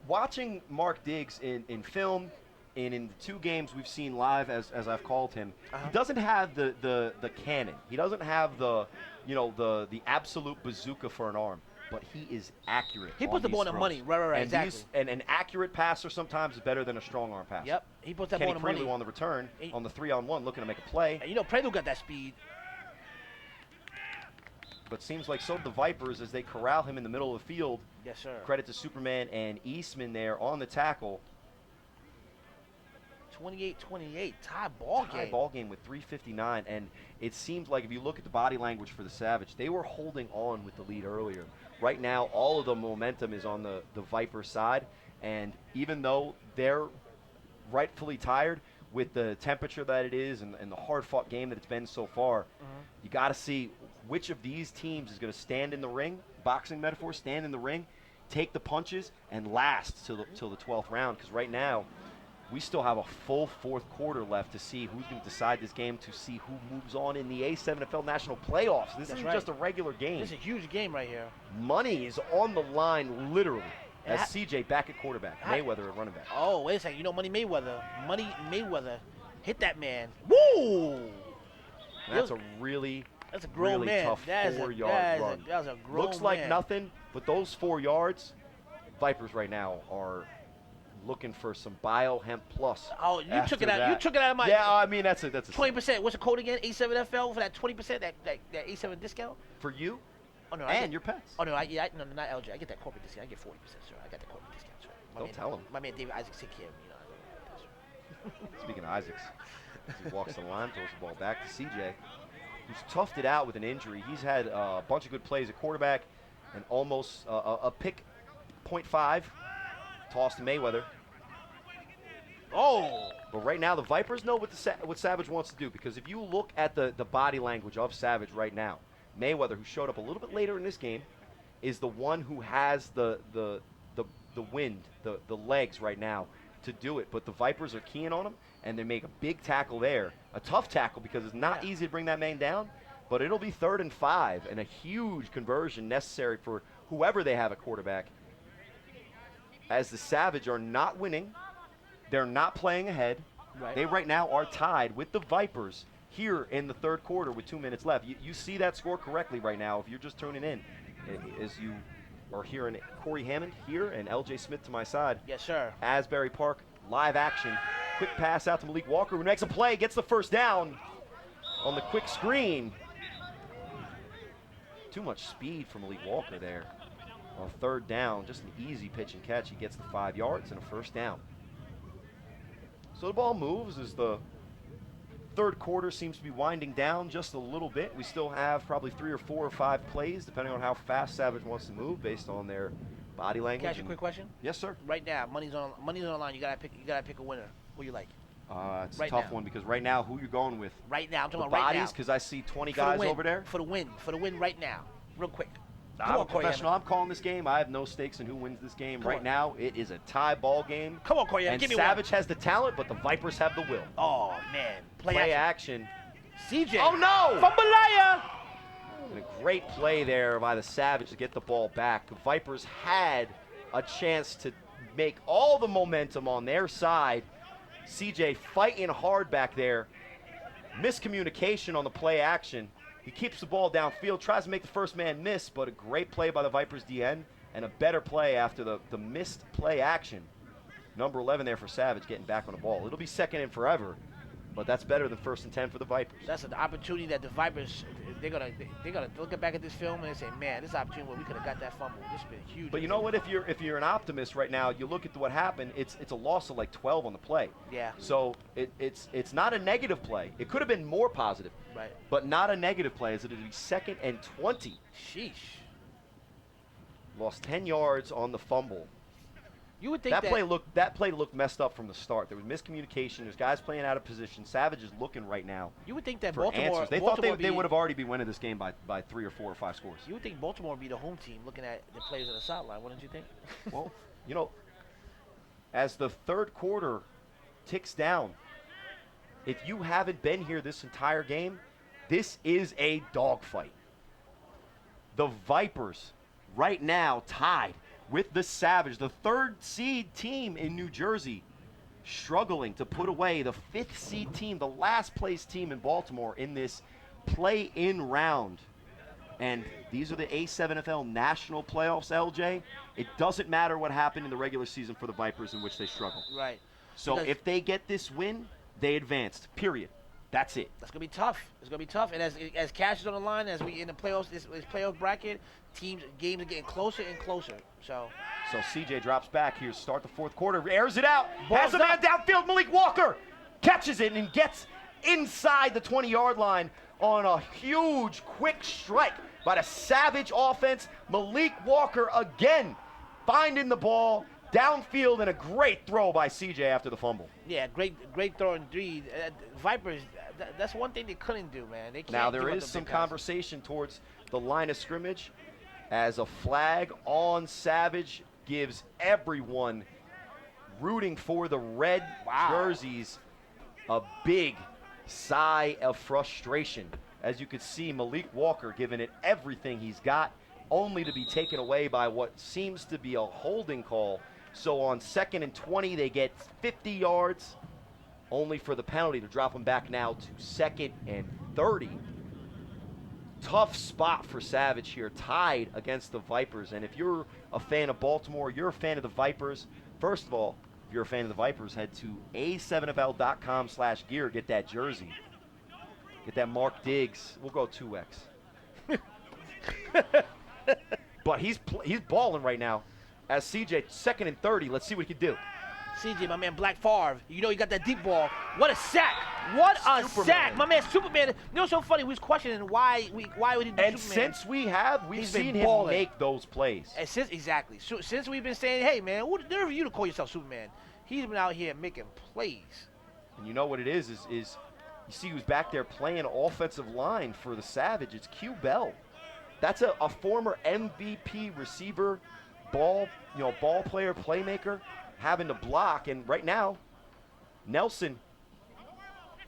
watching Mark Diggs in film, and in the 2 games we've seen live, as I've called him, Uh-huh. he doesn't have the cannon. He doesn't have the the absolute bazooka for an arm, but he is accurate. He on puts the these ball in the throws. money. Right, And exactly. and an accurate passer sometimes is better than a strong arm passer. Yep. He puts that Kenny ball in the money. Prelude on the return He- on the 3-on-1, looking to make a play. And you know, Prelude got that speed. But seems like so did the Vipers as they corral him in the middle of the field. Yes, sir. Credit to Superman and Eastman there on the tackle. 28-28, tie ball game. Tie ball game with 3:59, and it seems like if you look at the body language for the Savage, they were holding on with the lead earlier. Right now, all of the momentum is on the Viper side, and even though they're rightfully tired with the temperature that it is and the hard-fought game that it's been so far, you got to see which of these teams is going to stand in the ring, boxing metaphor, stand in the ring, take the punches, and last till the 12th round, because right now, we still have a full 4th quarter left to see who's going to decide this game, to see who moves on in the A7FL National Playoffs. This isn't just a regular game. This is a huge game right here. Money is on the line, literally, as Ha- CJ back at quarterback, Ha- Mayweather at running back. Oh, wait a second. You know, Money Mayweather hit that man. Woo! That's a really, That's a grown really man. tough That is 4-yard run. that was a grown Looks like man. nothing, but those 4 yards, Vipers right now are looking for some Biohemp Plus. Oh, you after took it out. that. You took it out of my. Yeah, I mean that's a 20%. What's the code again? A7FL for that 20%. That A7 discount. for you Oh no. and your pets. Oh no. No, not LG. I get that corporate discount. I get 40%, sir. I got that corporate discount, sir. Don't tell him. My man David Isaacs take care of me. You know. Speaking of Isaacs, as he walks the line, throws the ball back to CJ, who's toughed it out with an injury. He's had a bunch of good plays at quarterback and almost a pick .5 toss to Mayweather. Oh. But right now, the Vipers know what Savage wants to do, because if you look at the body language of Savage right now, Mayweather, who showed up a little bit later in this game, is the one who has the wind, the legs right now to do it. But the Vipers are keying on him, and they make a big tackle there. A tough tackle, because it's not easy to bring that man down, but it'll be 3rd and 5, and a huge conversion necessary for whoever they have at quarterback. As the Savage are not winning, they're not playing ahead. Right. They right now are tied with the Vipers here in the 3rd quarter with 2 minutes left. You see that score correctly right now if you're just tuning in. As you are hearing Corey Hammond here and LJ Smith to my side. Yes, sir. Asbury Park, live action. Quick pass out to Malik Walker, who makes a play, gets the 1st down on the quick screen. Too much speed for Malik Walker there. On 3rd down, just an easy pitch and catch. He gets the 5 yards and a 1st down. So the ball moves as the 3rd quarter seems to be winding down just a little bit. We still have probably 3 or 4 or 5 plays, depending on how fast Savage wants to move based on their body language. Can I ask you a quick question? Yes, sir. Right now, money's on the line. You gotta pick a winner. Who you like? It's Right a tough now. one, because right now, who you going with? Right now. I'm The talking about right now. bodies, because I see 20 For the guys win. over there. For the win. For the win right now. Real quick. Come I'm on, a Corey professional. Hammond. I'm calling this game. I have no stakes in who wins this game. Come Right on. now, it is a tie ball game. Come on, Corey Hammond. And Give me Savage has the talent, but the Vipers have the will. one. Oh man. Play action. CJ. Oh, no! Fumbalaya. And a great play there by the Savage to get the ball back. The Vipers had a chance to make all the momentum on their side. CJ fighting hard back there. Miscommunication on the play action. He keeps the ball downfield, tries to make the first man miss, but a great play by the Vipers DN and a better play after the missed play action. Number 11 there for Savage getting back on the ball. It'll be 2nd and forever, but that's better than 1st and 10 for the Vipers. That's an opportunity that the Vipers they're gonna look back at this film and they say, man, this opportunity where we could have got that fumble. This has been huge. But you know what? If you're an optimist right now, you look at what happened. It's a loss of like 12 on the play. Yeah. So it's not a negative play. It could have been more positive, Right. but not a negative play. As it'll be 2nd and 20. Sheesh. Lost 10 yards on the fumble. You would think That play looked messed up from the start. There was miscommunication. There's guys playing out of position. Savage is looking right now you would think that for Baltimore. answers. They Baltimore thought they would have already been winning this game by 3 or 4 or 5 scores. You would think Baltimore would be the home team looking at the players on the sideline. Wouldn't you think? Well, as the 3rd quarter ticks down, if you haven't been here this entire game, this is a dogfight. The Vipers right now tied with the Savage, the 3rd seed team in New Jersey, struggling to put away the 5th seed team, the last place team in Baltimore in this play-in round. And these are the A7FL national playoffs, LJ. It doesn't matter what happened in the regular season for the Vipers, in which they struggled. Right. So Because if they get this win, they advanced, period. That's it. that's gonna be tough. It's gonna be tough. And as cash is on the line, as we in the playoffs, this playoff bracket, games are getting closer and closer. So CJ drops back here, start the 4th quarter, airs it out, Ball's has a man up. downfield, Malik Walker catches it and gets inside the 20-yard line on a huge, quick strike by the Savage offense. Malik Walker again finding the ball downfield, and a great throw by CJ after the fumble. yeah, great throw indeed. Vipers, that's one thing they couldn't do, man. They can't Now give there up is the some big passes. conversation towards the line of scrimmage as a flag on Savage gives everyone rooting for the red jerseys a big sigh of frustration. As you could see, Malik Walker giving it everything he's got, only to be taken away by what seems to be a holding call. So on 2nd and 20, they get 50 yards, only for the penalty to drop them back now to 2nd and 30. Tough spot for Savage here, tied against the Vipers. And if you're a fan of Baltimore, you're a fan of the Vipers, first of all, if you're a fan of the Vipers, head to a7fl.com/gear, get that jersey. Get that Mark Diggs. We'll go 2X. But he's balling right now. As CJ, 2nd and 30. Let's see what he can do. CJ, my man, Black Favre. You know he got that deep ball. What a sack! What a Superman. sack! My man, Superman. You know what's so funny? We was questioning why would he do And Superman. since we've He's seen been him balling. make those plays. And exactly. So, since we've been saying, hey man, what nerve of you to call yourself Superman? He's been out here making plays. And you know what it is you see who's back there playing offensive line for the Savage. It's Q Bell. That's a former MVP receiver, ball player, playmaker, having to block. And right now, Nelson,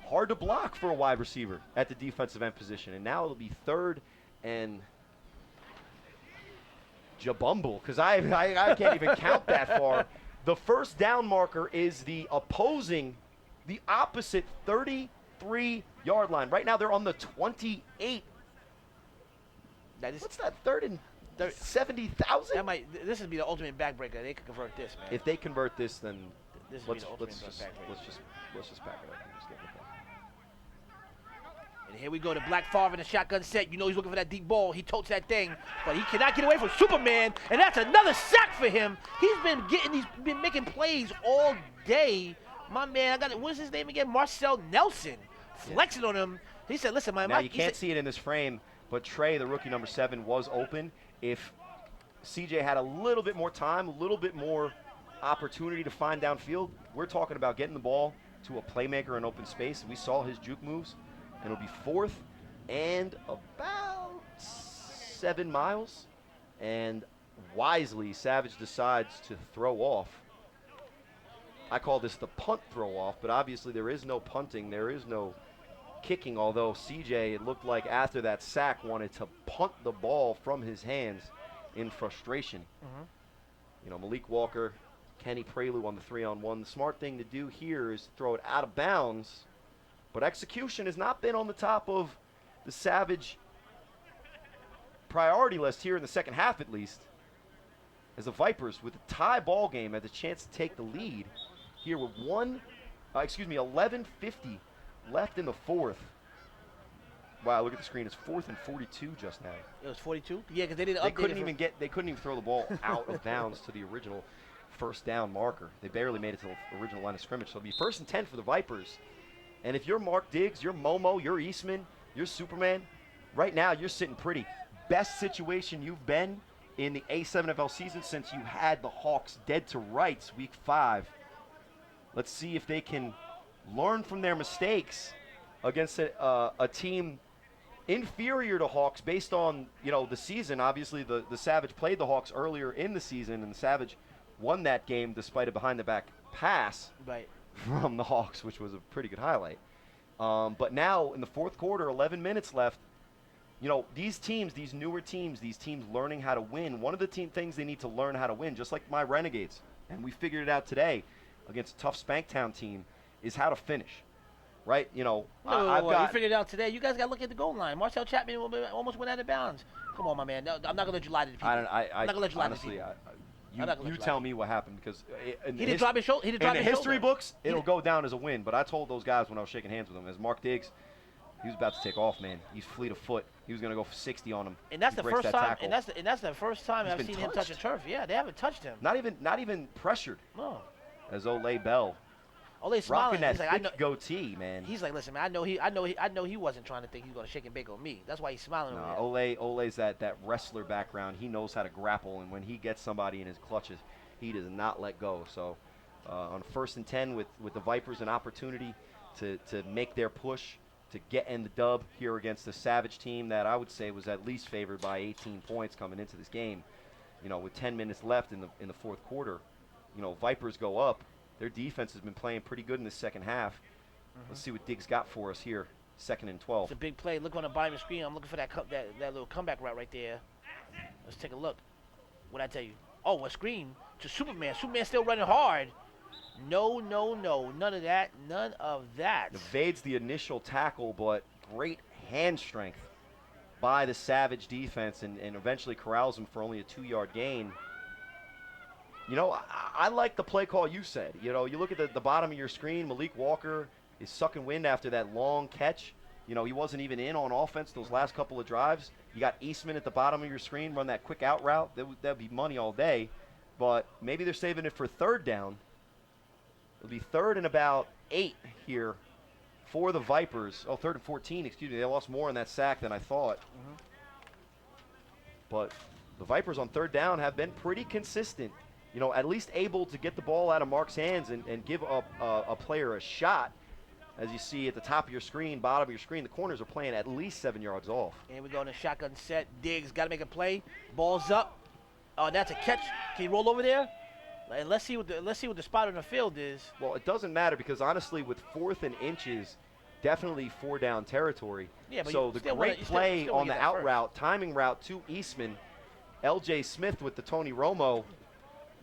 hard to block for a wide receiver at the defensive end position. And now it'll be 3rd and Jabumble, because I can't even count that far. The first down marker is the opposite 33-yard line. Right now they're on the 28. What's that, 3rd and 70,000? This would be the ultimate backbreaker. They could convert this, man. If they convert this, then This would be let's the just ultimate backbreaker. let's just pack it up and just get the ball. And here we go, the Black Favre in the shotgun set. You know he's looking for that deep ball. He totes that thing, but he cannot get away from Superman, and that's another sack for him. He's been making plays all day. My man, what is his name again? Marcel Nelson, flexing on him. He said, "Listen, Now you can't see it in this frame, but Trey, the rookie number 7, was open. If CJ had a little bit more time, a little bit more opportunity to find downfield, we're talking about getting the ball to a playmaker in open space. We saw his juke moves, and it'll be 4th and about 7 miles. And wisely, Savage decides to throw off. I call this the punt throw off, but obviously there is no punting, there is no kicking, although CJ, it looked like after that sack, wanted to punt the ball from his hands in frustration. Mhm. You know, Malik Walker, Kenny Prelude on the 3-on-1. The smart thing to do here is throw it out of bounds, but execution has not been on the top of the Savage priority list here in the second half, at least, as the Vipers, with a tie ball game, had the chance to take the lead here with 11:50 left in the 4th. Wow, look at the screen. It's 4th and 42 just now. It was 42. Yeah, because they didn't. They update couldn't it even throw the ball out of bounds to the original first down marker. They barely made it to the original line of scrimmage. So it'll be 1st and 10 for the Vipers. And if you're Mark Diggs, you're Momo, you're Eastman, you're Superman, right now you're sitting pretty. Best situation you've been in the A7FL season since you had the Hawks dead to rights week 5. Let's see if they can learn from their mistakes against a team inferior to Hawks based on, the season. Obviously, the Savage played the Hawks earlier in the season, and the Savage won that game despite a behind-the-back pass from the Hawks, which was a pretty good highlight. But now, in the 4th quarter, 11 minutes left, these teams, these newer teams, these teams learning how to win, one of the things they need to learn how to win, just like my Renegades, and we figured it out today, against a tough Spanktown team is how to finish, right? You know, I've got. You figured it out today. You guys got to look at the goal line. Marcel Chapman almost went out of bounds. Come on, my man. No, I'm not gonna let you lie to the people. I'm not gonna let you lie to the people. You tell me what happened, because he didn't drop his shoulder. In the history books, it'll go down as a win. But I told those guys when I was shaking hands with them, as Mark Diggs, he was about to take off, man. He's fleet of foot. He was going to go for 60 on him. And that's the first time. And that's the first time I've seen him touch a turf. Yeah, they haven't touched him. Not even pressured. No. As Ole Bell. Ole smiling. Rocking that thick goatee, man. He's like, listen, man, I know he wasn't trying to think he was going to shake and bake on me. That's why he's smiling over there. Ole's that wrestler background. He knows how to grapple, and when he gets somebody in his clutches, he does not let go. So on 1st and 10 with the Vipers, an opportunity to make their push, to get in the dub here against the Savage team that I would say was at least favored by 18 points coming into this game. You know, with 10 minutes left in the fourth quarter, you know, Vipers go up. Their defense has been playing pretty good in the second half. Let's see what Diggs got for us here. 2nd and 12. It's a big play. Look on the bottom of the screen. I'm looking for that little comeback route right there. Let's take a look. What'd I tell you? Oh, a screen to Superman. Superman still running hard. No. None of that. None of that. Evades the initial tackle, but great hand strength by the Savage defense and eventually corrals him for only a 2-yard gain. You know, I like the play call you said. You know, you look at the bottom of your screen, Malik Walker is sucking wind after that long catch. You know, he wasn't even in on offense those last couple of drives. You got Eastman at the bottom of your screen, run that quick out route. That'd be money all day. But maybe they're saving it for 3rd down. It'll be 3rd and about 8 here for the Vipers. Oh, 3rd and 14, excuse me. They lost more in that sack than I thought. But the Vipers on 3rd down have been pretty consistent. You know, at least able to get the ball out of Mark's hands and give a player a shot. As you see at the top of your screen, bottom of your screen, the corners are playing at least 7 yards off. And we go in a shotgun set. Diggs got to make a play. Ball's up. Oh, that's a catch. Can you roll over there? And let's see what the spot on the field is. Well, it doesn't matter because honestly, with 4th and inches, definitely 4-down territory. Yeah, but so the great play on the out route, timing route to Eastman, L.J. Smith with the Tony Romo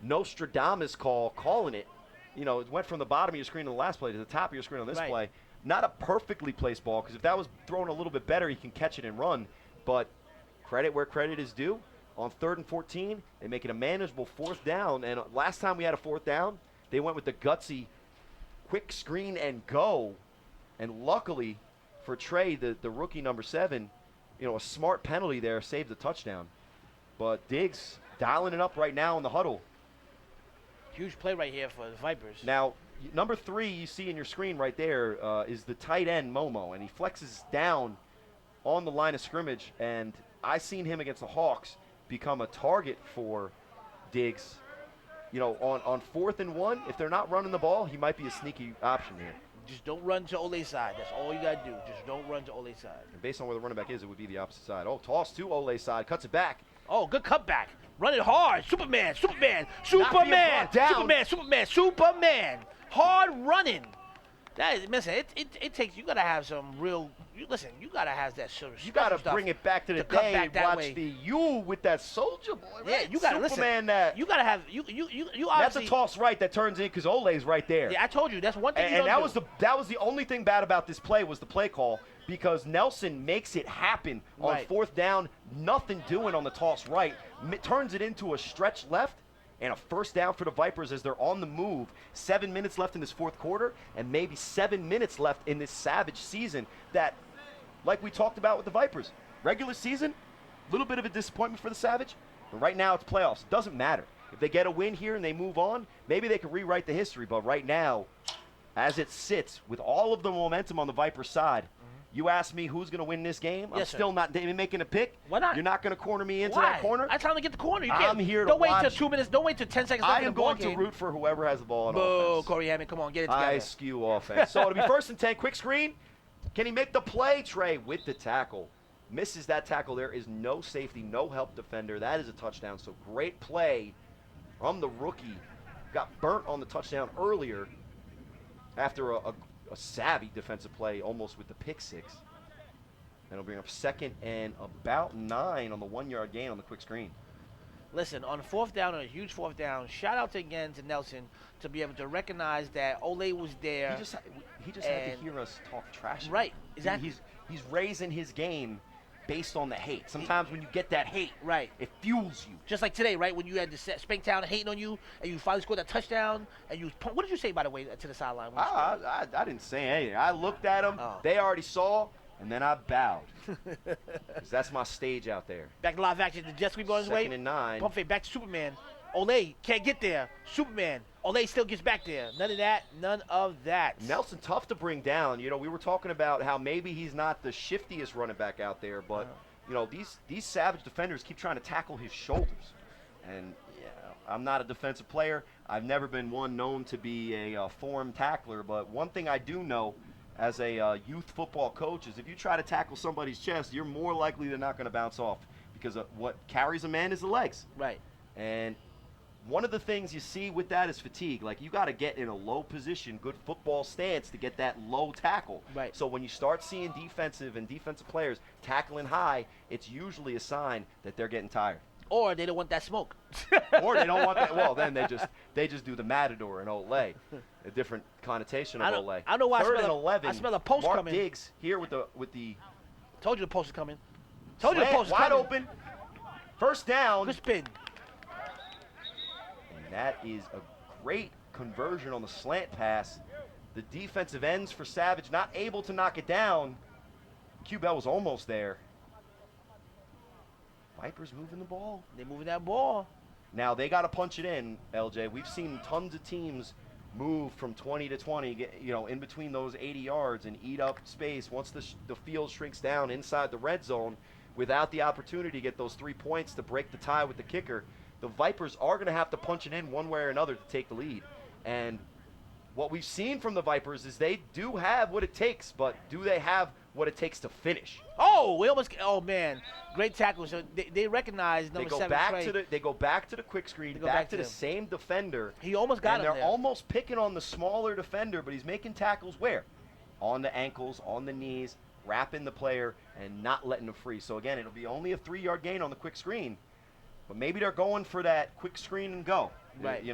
Nostradamus calling it. You know, it went from the bottom of your screen on the last play to the top of your screen on this play. Not a perfectly placed ball, because if that was thrown a little bit better, he can catch it and run. But credit where credit is due. On 3rd and 14, they make it a manageable 4th down. And last time we had a 4th down, they went with the gutsy quick screen and go. And luckily for Trey, the rookie number 7, you know, a smart penalty there saved the touchdown. But Diggs dialing it up right now in the huddle. Huge play right here for the Vipers. Now, number 3 you see in your screen right there is the tight end Momo, and he flexes down on the line of scrimmage. And I seen him against the Hawks become a target for Diggs. You know, on 4th and 1, if they're not running the ball, he might be a sneaky option here. Just don't run to Ole's side. That's all you got to do. Just don't run to Ole's side. And based on where the running back is, it would be the opposite side. Oh, toss to Ole's side. Cuts it back. Oh, good cutback. Run it hard. Superman. Hard running. Listen, it takes, you got to have some real, you got to have that sort of You got to bring it back to the day and watch the you with that soldier boy. Right? Yeah, you got to listen. You got to have, you obviously. That's a toss right that turns in because Ole's right there. Yeah, I told you. That's one thing and that was the only thing bad about this play was the play call, because Nelson makes it happen on 4th down, nothing doing on the toss right, turns it into a stretch left, and a 1st down for the Vipers as they're on the move. 7 minutes left in this 4th quarter, and maybe 7 minutes left in this Savage season that, like we talked about with the Vipers, regular season, a little bit of a disappointment for the Savage, but right now it's playoffs. It doesn't matter. If they get a win here and they move on, maybe they can rewrite the history, but right now, as it sits, with all of the momentum on the Vipers side, you ask me who's going to win this game? I'm still not making a pick. Why not? You're not going to corner me into that corner? I'm trying to get the corner. You I'm can't. here to Don't wait watch. till 2 minutes. Don't wait till 10 seconds left in the ball game. I am going to root for whoever has the ball on Boo, offense. Corey Hammond, come on, get it together. I skew offense. So it'll be 1st and 10, quick screen. Can he make the play? Trey with the tackle. Misses that tackle. There is no safety, no help defender. That is a touchdown. So great play from the rookie. Got burnt on the touchdown earlier after a savvy defensive play almost with the pick 6. And it'll bring up 2nd and about 9 on the 1-yard gain on the quick screen. Listen, on 4th down, a huge 4th down, shout out again to Nelson to be able to recognize that Ole was there. He just had to And- hear us talk trash. Right, exactly. He's raising his game based on the hate. Sometimes when you get that hate, Right. it fuels you. Just like today, right, when you had the Spanktown hating on you, and you finally scored that touchdown, and you what did you say, by the way, to the sideline? when you scored? I didn't say anything. I looked at them. Oh. They already saw, and then I bowed. 'Cause that's my stage out there. Back to live action. The jet sweep on his way. 2nd and 9. Pump fake back to Superman. Ole can't get there. Superman. Ole still gets back there. None of that. None of that. Nelson, tough to bring down. You know, we were talking about how maybe he's not the shiftiest running back out there, but you know, these Savage defenders keep trying to tackle his shoulders. And I'm not a defensive player. I've never been one known to be a form tackler, but one thing I do know as a youth football coach is if you try to tackle somebody's chest, you're more likely than not going to bounce off because what carries a man is the legs. Right. And one of the things you see with that is fatigue. Like, you got to get in a low position, good football stance to get that low tackle. Right. So when you start seeing defensive players tackling high, it's usually a sign that they're getting tired. Or they don't want that smoke. Or they don't want that. Well, then they just do the Matador and Ole, a different connotation of Ole. I know why 3rd I and smell 11. I smell a post Mark coming. Diggs here with the Told you the post is coming. Told you the slant, post is wide coming. open. First down. Good spin. And that is a great conversion on the slant pass. The defensive ends for Savage not able to knock it down. Q-Bell was almost there. Vipers moving the ball. They moving that ball. Now they got to punch it in, LJ. We've seen tons of teams move from 20 to 20, in between those 80 yards and eat up space once the field shrinks down inside the red zone without the opportunity to get those 3 points to break the tie with the kicker. The Vipers are going to have to punch it in one way or another to take the lead. And what we've seen from the Vipers is they do have what it takes, but do they have what it takes to finish? Oh, we almost. Oh man, great tackle. So they recognize number 7. They go back to the quick screen, back to the same defender. He almost got and him they're there. almost picking on the smaller defender, but he's making tackles where? On the ankles, on the knees, wrapping the player, and not letting him free. So again, it'll be only a 3-yard gain on the quick screen, but maybe they're going for that quick screen and go. Right.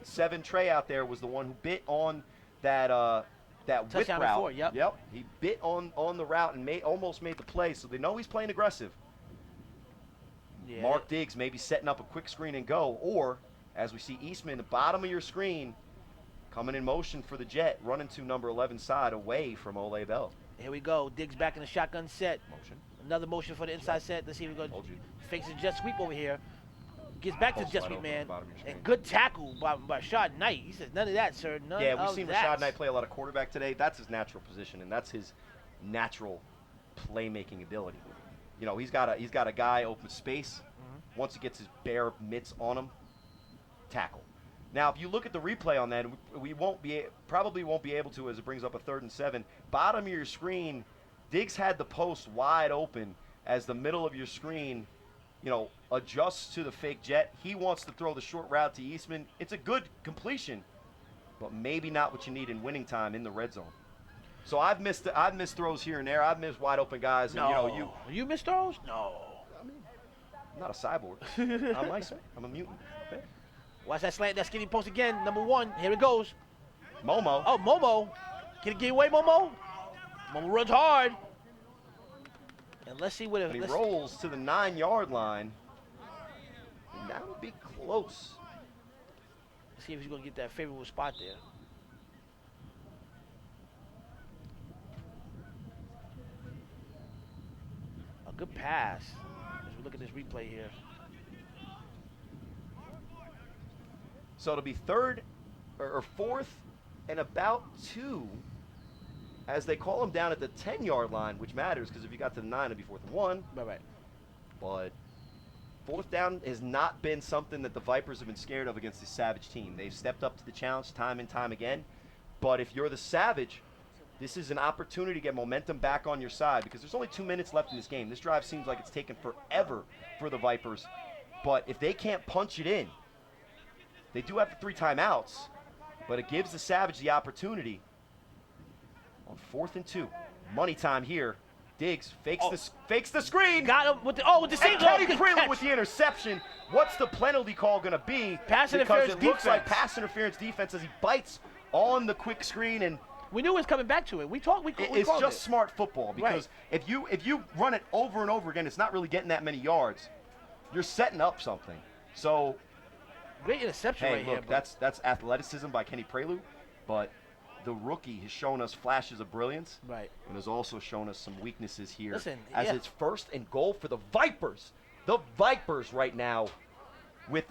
7 Trey out there was the one who bit on that whip Touchdown route. before, yep. He bit on the route and almost made the play, so they know he's playing aggressive. Yeah. Mark Diggs maybe setting up a quick screen and go, or as we see Eastman, the bottom of your screen, coming in motion for the jet, running to number 11 side away from Ole Bell. Here we go. Diggs back in the shotgun set. Motion. Another motion for the inside set. Let's see if we go. Told you. Fakes a jet sweep over here. Gets back to the Post jet wide sweep, open man. at the bottom of your screen. And good tackle by Rashad Knight. He says, none of that, sir. None Yeah, of we've seen that. Rashad Knight play a lot of quarterback today. That's his natural position, and that's his natural playmaking ability. He's got a guy open space. Mm-hmm. Once he gets his bare mitts on him, tackle. Now, if you look at the replay on that, we probably won't be able to, as it brings up a 3rd and 7. Bottom of your screen, Diggs had the post wide open as the middle of your screen, adjusts to the fake jet. He wants to throw the short route to Eastman. It's a good completion, but maybe not what you need in winning time in the red zone. So I've missed throws here and there. I've missed wide open guys. And, No. You missed throws? No. I'm not a cyborg. I'm Iceman. I'm a mutant. Okay. Watch that slant, that skinny post again. Number 1. Here it goes. Momo. Oh, Momo. Can it get away, Momo? Momo runs hard. And let's see what And he rolls to the 9-yard line. And that would be close. see if he's going to get that favorable spot there. A good pass as we look at this replay here. So it'll be 3rd or 4th and about 2 as they call him down at the 10-yard line, which matters because if you got to the 9, it'd be 4th and 1. Right. But 4th down has not been something that the Vipers have been scared of against the Savage team. They've stepped up to the challenge time and time again. But if you're the Savage, this is an opportunity to get momentum back on your side because there's only 2 minutes left in this game. This drive seems like it's taken forever for the Vipers. But if they can't punch it in, they do have the 3 timeouts, but it gives the Savage the opportunity on 4th and 2. Money time here. Diggs fakes the screen. Got him with the same And Kenny good Prelude catch. with the interception. What's the penalty call going to be? Pass Because interference it looks like defense. pass interference defense as he bites on the quick screen, and We knew he was coming back to it. We it's called just it. smart football because if you run it over and over again, it's not really getting that many yards. You're setting up something. So Great interception hey, right look, here. that's athleticism by Kenny Prelude, but the rookie has shown us flashes of brilliance, Right. and has also shown us some weaknesses here. Listen, as it's 1st and goal for the Vipers. The Vipers right now, with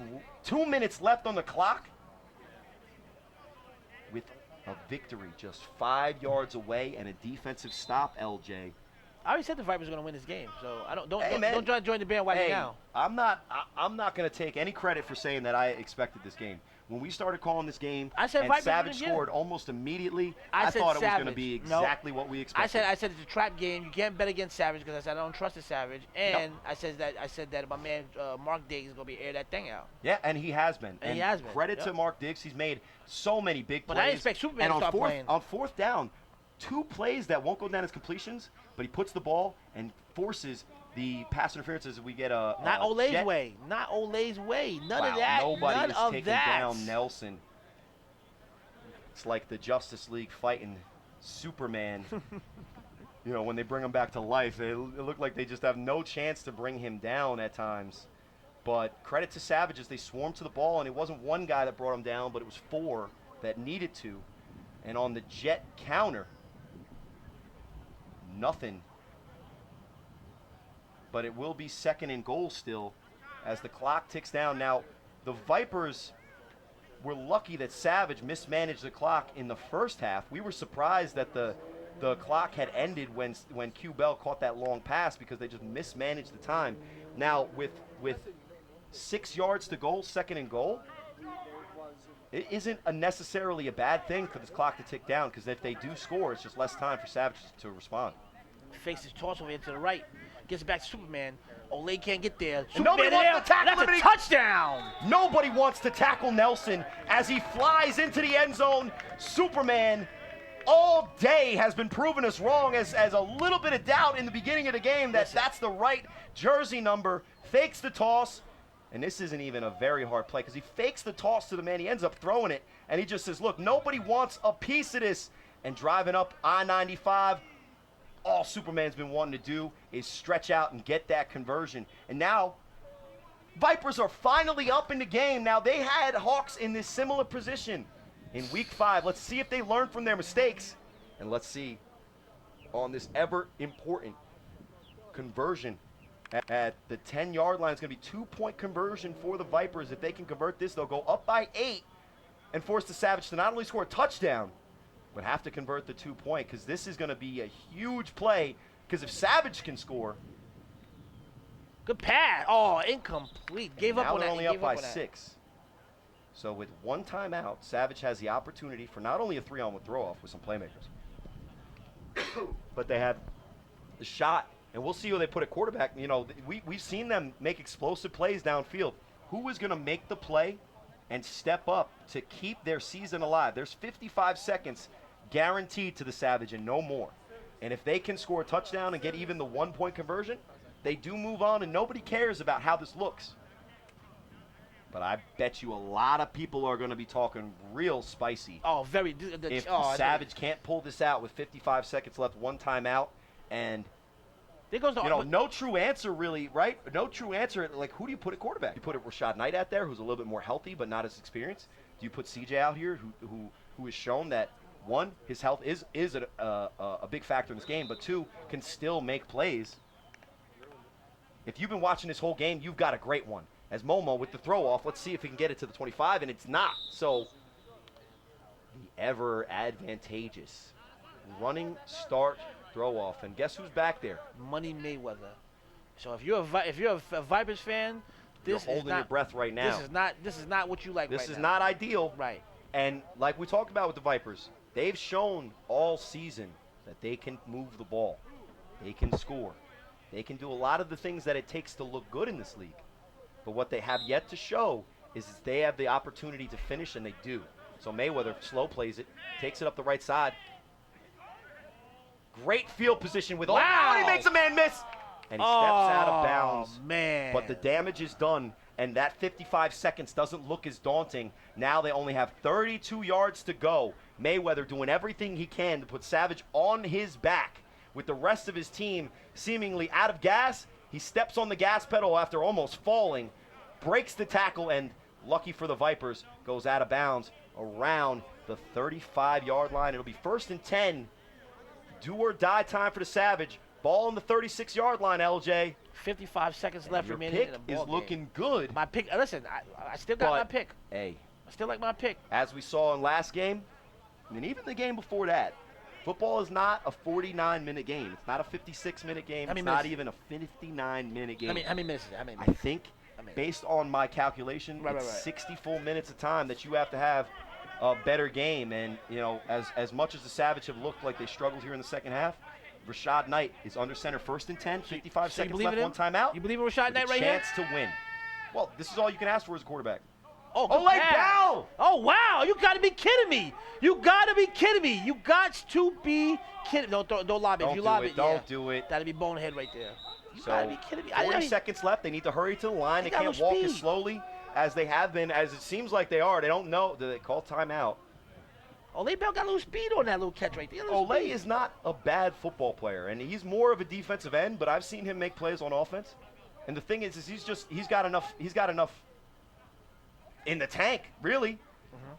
2 minutes left on the clock, with a victory just 5 yards away and a defensive stop, LJ. I already said the Vipers are going to win this game, so I don't Hey, man. try to join the bandwagon Hey, now. I'm not going to take any credit for saying that I expected this game. When we started calling this game, I said and Vipers Savage win again. scored almost immediately, I I said thought it was going to Savage. be No. exactly what we expected. I said it's a trap game. You can't bet against Savage because I said I don't trust the Savage, and I said that my man Mark Diggs is going to be air that thing out. Yeah, and he has been. And he has been, Credit yep. to Mark Diggs. He's made so many big plays. But I didn't expect Superman and to on start playing. On 4th down, 2 plays that won't go down as completions, but he puts the ball and forces the pass interference as we get a Not Ole's jet. way. Not Ole's way. None Wow, of that. nobody None is of taking that. down Nelson. It's like the Justice League fighting Superman. You know, when they bring him back to life, it looked like they just have no chance to bring him down at times. But credit to Savage as they swarmed to the ball, and it wasn't one guy that brought him down, but it was 4 that needed to. And on the jet counter, nothing. But it will be 2nd and goal still as the clock ticks down. Now, the Vipers were lucky that Savage mismanaged the clock in the first half. We were surprised that the clock had ended when Q Bell caught that long pass because they just mismanaged the time. Now, with 6 yards to goal, 2nd and goal, it isn't necessarily a bad thing for this clock to tick down because if they do score, it's just less time for Savage to respond. Fakes his toss over here to the right. Gets it back to Superman. Ole can't get there. And nobody Superman wants to tackle That's him, a touchdown. Nobody wants to tackle Nelson as he flies into the end zone. Superman all day has been proving us wrong as a little bit of doubt in the beginning of the game that that's the right jersey number. Fakes the toss. And this isn't even a very hard play because he fakes the toss to the man. He ends up throwing it. And he just says, look, nobody wants a piece of this. And driving up I-95, all Superman's been wanting to do is stretch out and get that conversion. And now, Vipers are finally up in the game. Now, they had Hawks in this similar position in Week 5. Let's see if they learn from their mistakes. And let's see on this ever-important conversion at the 10-yard line. It's going to be 2-point conversion for the Vipers. If they can convert this, they'll go up by 8 and force the Savage to not only score a touchdown, but have to convert the 2-point because this is going to be a huge play because if Savage can score. Good pass. Oh, incomplete. Gave up now on they're that. only He up gave by on that. 6. So with 1 timeout, Savage has the opportunity for not only a 3-on-1 throw-off with some playmakers, but they have the shot. And we'll see who they put at quarterback. You know, we've seen them make explosive plays downfield. Who is going to make the play and step up to keep their season alive? There's 55 seconds guaranteed to the Savage and no more. And if they can score a touchdown and get even the 1-point conversion, they do move on and nobody cares about how this looks. But I bet you a lot of people are going to be talking real spicy. Oh, very. If Savage can't pull this out with 55 seconds left, 1 timeout, and there goes the. no true answer really, right? No true answer. Like, who do you put at quarterback? You put Rashad Knight out there, who's a little bit more healthy but not as experienced. Do you put CJ out here, who has shown that 1, his health is a big factor in this game, but 2, can still make plays. If you've been watching this whole game, you've got a great one. As Momo with the throw off, let's see if he can get it to the 25, and it's not. So the ever advantageous running start throw off, and guess who's back there? Money Mayweather. So if you're a Vipers fan, You're this holding is not, your breath right now. This is not what you like. This right is now. not ideal. Right. And like we talked about with the Vipers, they've shown all season that they can move the ball. They can score. They can do a lot of the things that it takes to look good in this league. But what they have yet to show is they have the opportunity to finish, and they do. So Mayweather slow plays it, takes it up the right side. Great field position with Wow. he makes a man miss. And he steps out of bounds. Man. But the damage is done, and that 55 seconds doesn't look as daunting. Now they only have 32 yards to go. Mayweather doing everything he can to put Savage on his back. With the rest of his team seemingly out of gas, he steps on the gas pedal after almost falling, breaks the tackle, and lucky for the Vipers, goes out of bounds around the 35-yard line. It'll be 1st and 10. Do or die time for the Savage. Ball on the 36-yard line, LJ. 55 seconds left Your remaining pick in the ball is game. looking good. My pick, listen, I still got my pick. Hey, I still like my pick. as we saw in last game, and even the game before that, football is not a 49-minute game. It's not a 56-minute game. It's not even a 59-minute game. How many minutes is it? How many I minutes? think, I mean- based on my calculation, Right, it's right. 60 full minutes of time that you have to have a better game. And, you know, as much as the Savage have looked like they struggled here in the second half, Rashad Knight is under center, 1st and 10, 55 So you seconds believe left, in one him? timeout. You believe in Rashad with Knight a right here? chance to win. Well, this is all you can ask for as a quarterback. Oh, good Olay pass. Bell! Oh, wow. You got to be kidding me. You got to be kidding me. You got to be kidding. Don't lob it. Don't If you do lob it. it, Don't do it. That'd be bonehead right there. You So, got to be kidding me. 40 seconds left. They need to hurry to the line. They He got can't no walk as speed. slowly as they have been, as it seems like they are. They don't know. Do they call timeout? Olay Bell got a little speed on that little catch right there. Olay is not a bad football player, and he's more of a defensive end, but I've seen him make plays on offense. And the thing is he's got enough in the tank, really.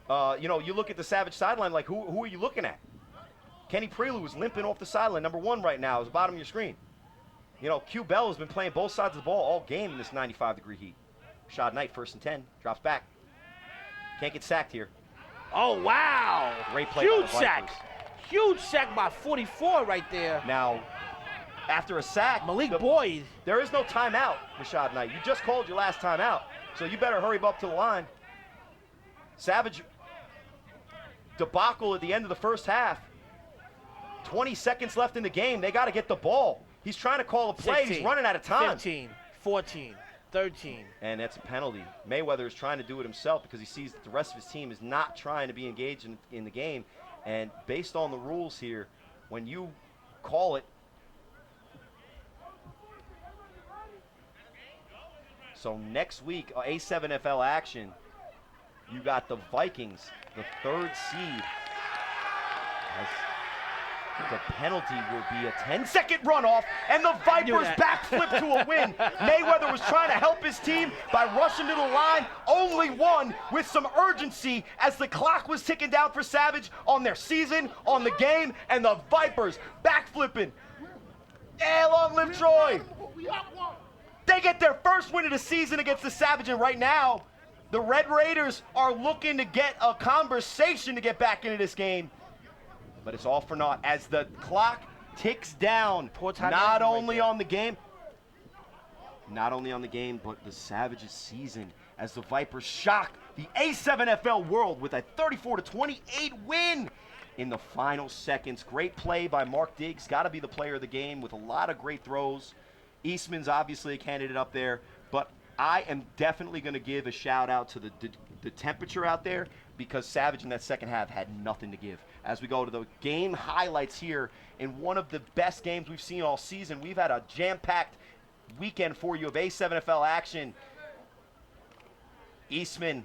You know, you look at the Savage sideline, like who are you looking at? Kenny Prelude was limping off the sideline, number 1 right now, is the bottom of your screen. You know, Q Bell has been playing both sides of the ball all game in this 95-degree heat. Rashad Knight, 1st and 10, drops back. Can't get sacked here. Oh, wow. Great play by the Huge sack. Vipers. Huge sack by 44 right there. Now, after a sack, Malik Boyd. there is no timeout, Rashad Knight. You just called your last timeout, so you better hurry up to the line. Savage debacle at the end of the first half. 20 seconds left in the game. They got to get the ball. He's trying to call a play. 16, He's running out of time. 15, 14, 13. And that's a penalty. Mayweather is trying to do it himself because he sees that the rest of his team is not trying to be engaged in the game. And based on the rules here, when you call it, so next week, A7FL action, you got the Vikings, the 3rd seed. The penalty will be a 10-second runoff, and the Vipers backflip to a win. Mayweather was trying to help his team by rushing to the line, only won with some urgency as the clock was ticking down for Savage on their season, on the game, and the Vipers backflipping. Hey, long live Troy. They get their first win of the season against the Savage, and right now, the Red Raiders are looking to get a conversation to get back into this game. But it's all for naught as the clock ticks down. Not only on the game, but the Savages' season as the Vipers shock the A7FL world with a 34-28 win in the final seconds. Great play by Mark Diggs. Got to be the player of the game with a lot of great throws. Eastman's obviously a candidate up there, but I am definitely going to give a shout out to the temperature out there because Savage in that second half had nothing to give. As we go to the game highlights here in one of the best games we've seen all season, we've had a jam-packed weekend for you of A7FL action. Eastman,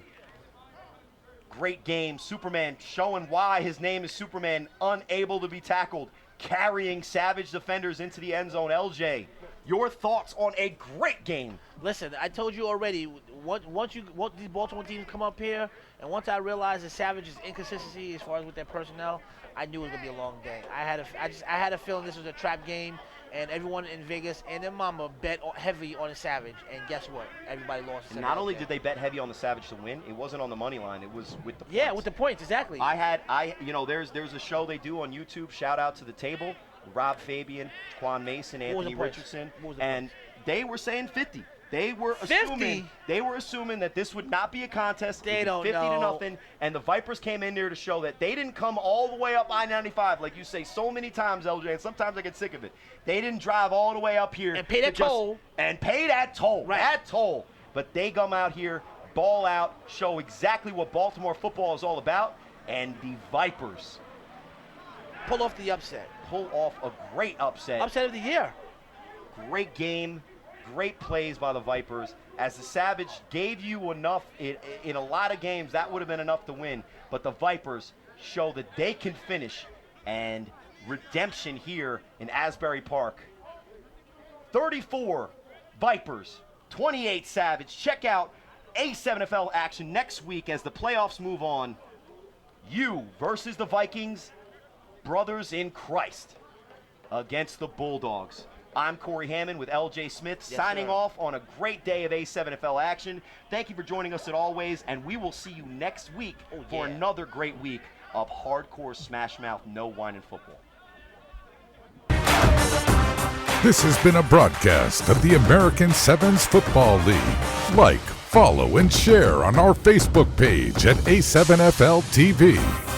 great game. Superman showing why his name is Superman, unable to be tackled, carrying Savage defenders into the end zone. LJ, your thoughts on a great game? Listen, I told you already. Once these Baltimore teams come up here, and once I realized the Savage's inconsistency as far as with their personnel, I knew it was gonna be a long day. I had a feeling this was a trap game, and everyone in Vegas and their mama bet heavy on the Savage, and guess what? Everybody lost. And not only did they bet heavy on the Savage to win, it wasn't on the money line. It was with the points. Yeah, with the points, exactly. There's a show they do on YouTube. Shout out to the table. Rob Fabian, Quan Mason, Anthony Richardson, and they were saying 50. They were assuming that this would not be a contest. They don't 50 know. to nothing, and the Vipers came in there to show that they didn't come all the way up I-95 like you say so many times, LJ, and sometimes I get sick of it. They didn't drive all the way up here and pay that toll. And pay that toll. Right. That toll. But they come out here, ball out, show exactly what Baltimore football is all about, and the Vipers pull off the upset. pull off a great upset. Upset of the year. Great game, great plays by the Vipers. As the Savage gave you enough in a lot of games, that would have been enough to win. But the Vipers show that they can finish, and redemption here in Asbury Park. 34 Vipers, 28 Savage. Check out A7FL action next week as the playoffs move on. You versus the Vikings, brothers in Christ, against the Bulldogs. I'm Corey Hammond with LJ Smith, signing off on a great day of A7FL action. Thank you for joining us as always, and we will see you next week for another great week of hardcore smash mouth, no whining football. This has been a broadcast of the American Sevens Football League. Like, follow, and share on our Facebook page at A7FL TV.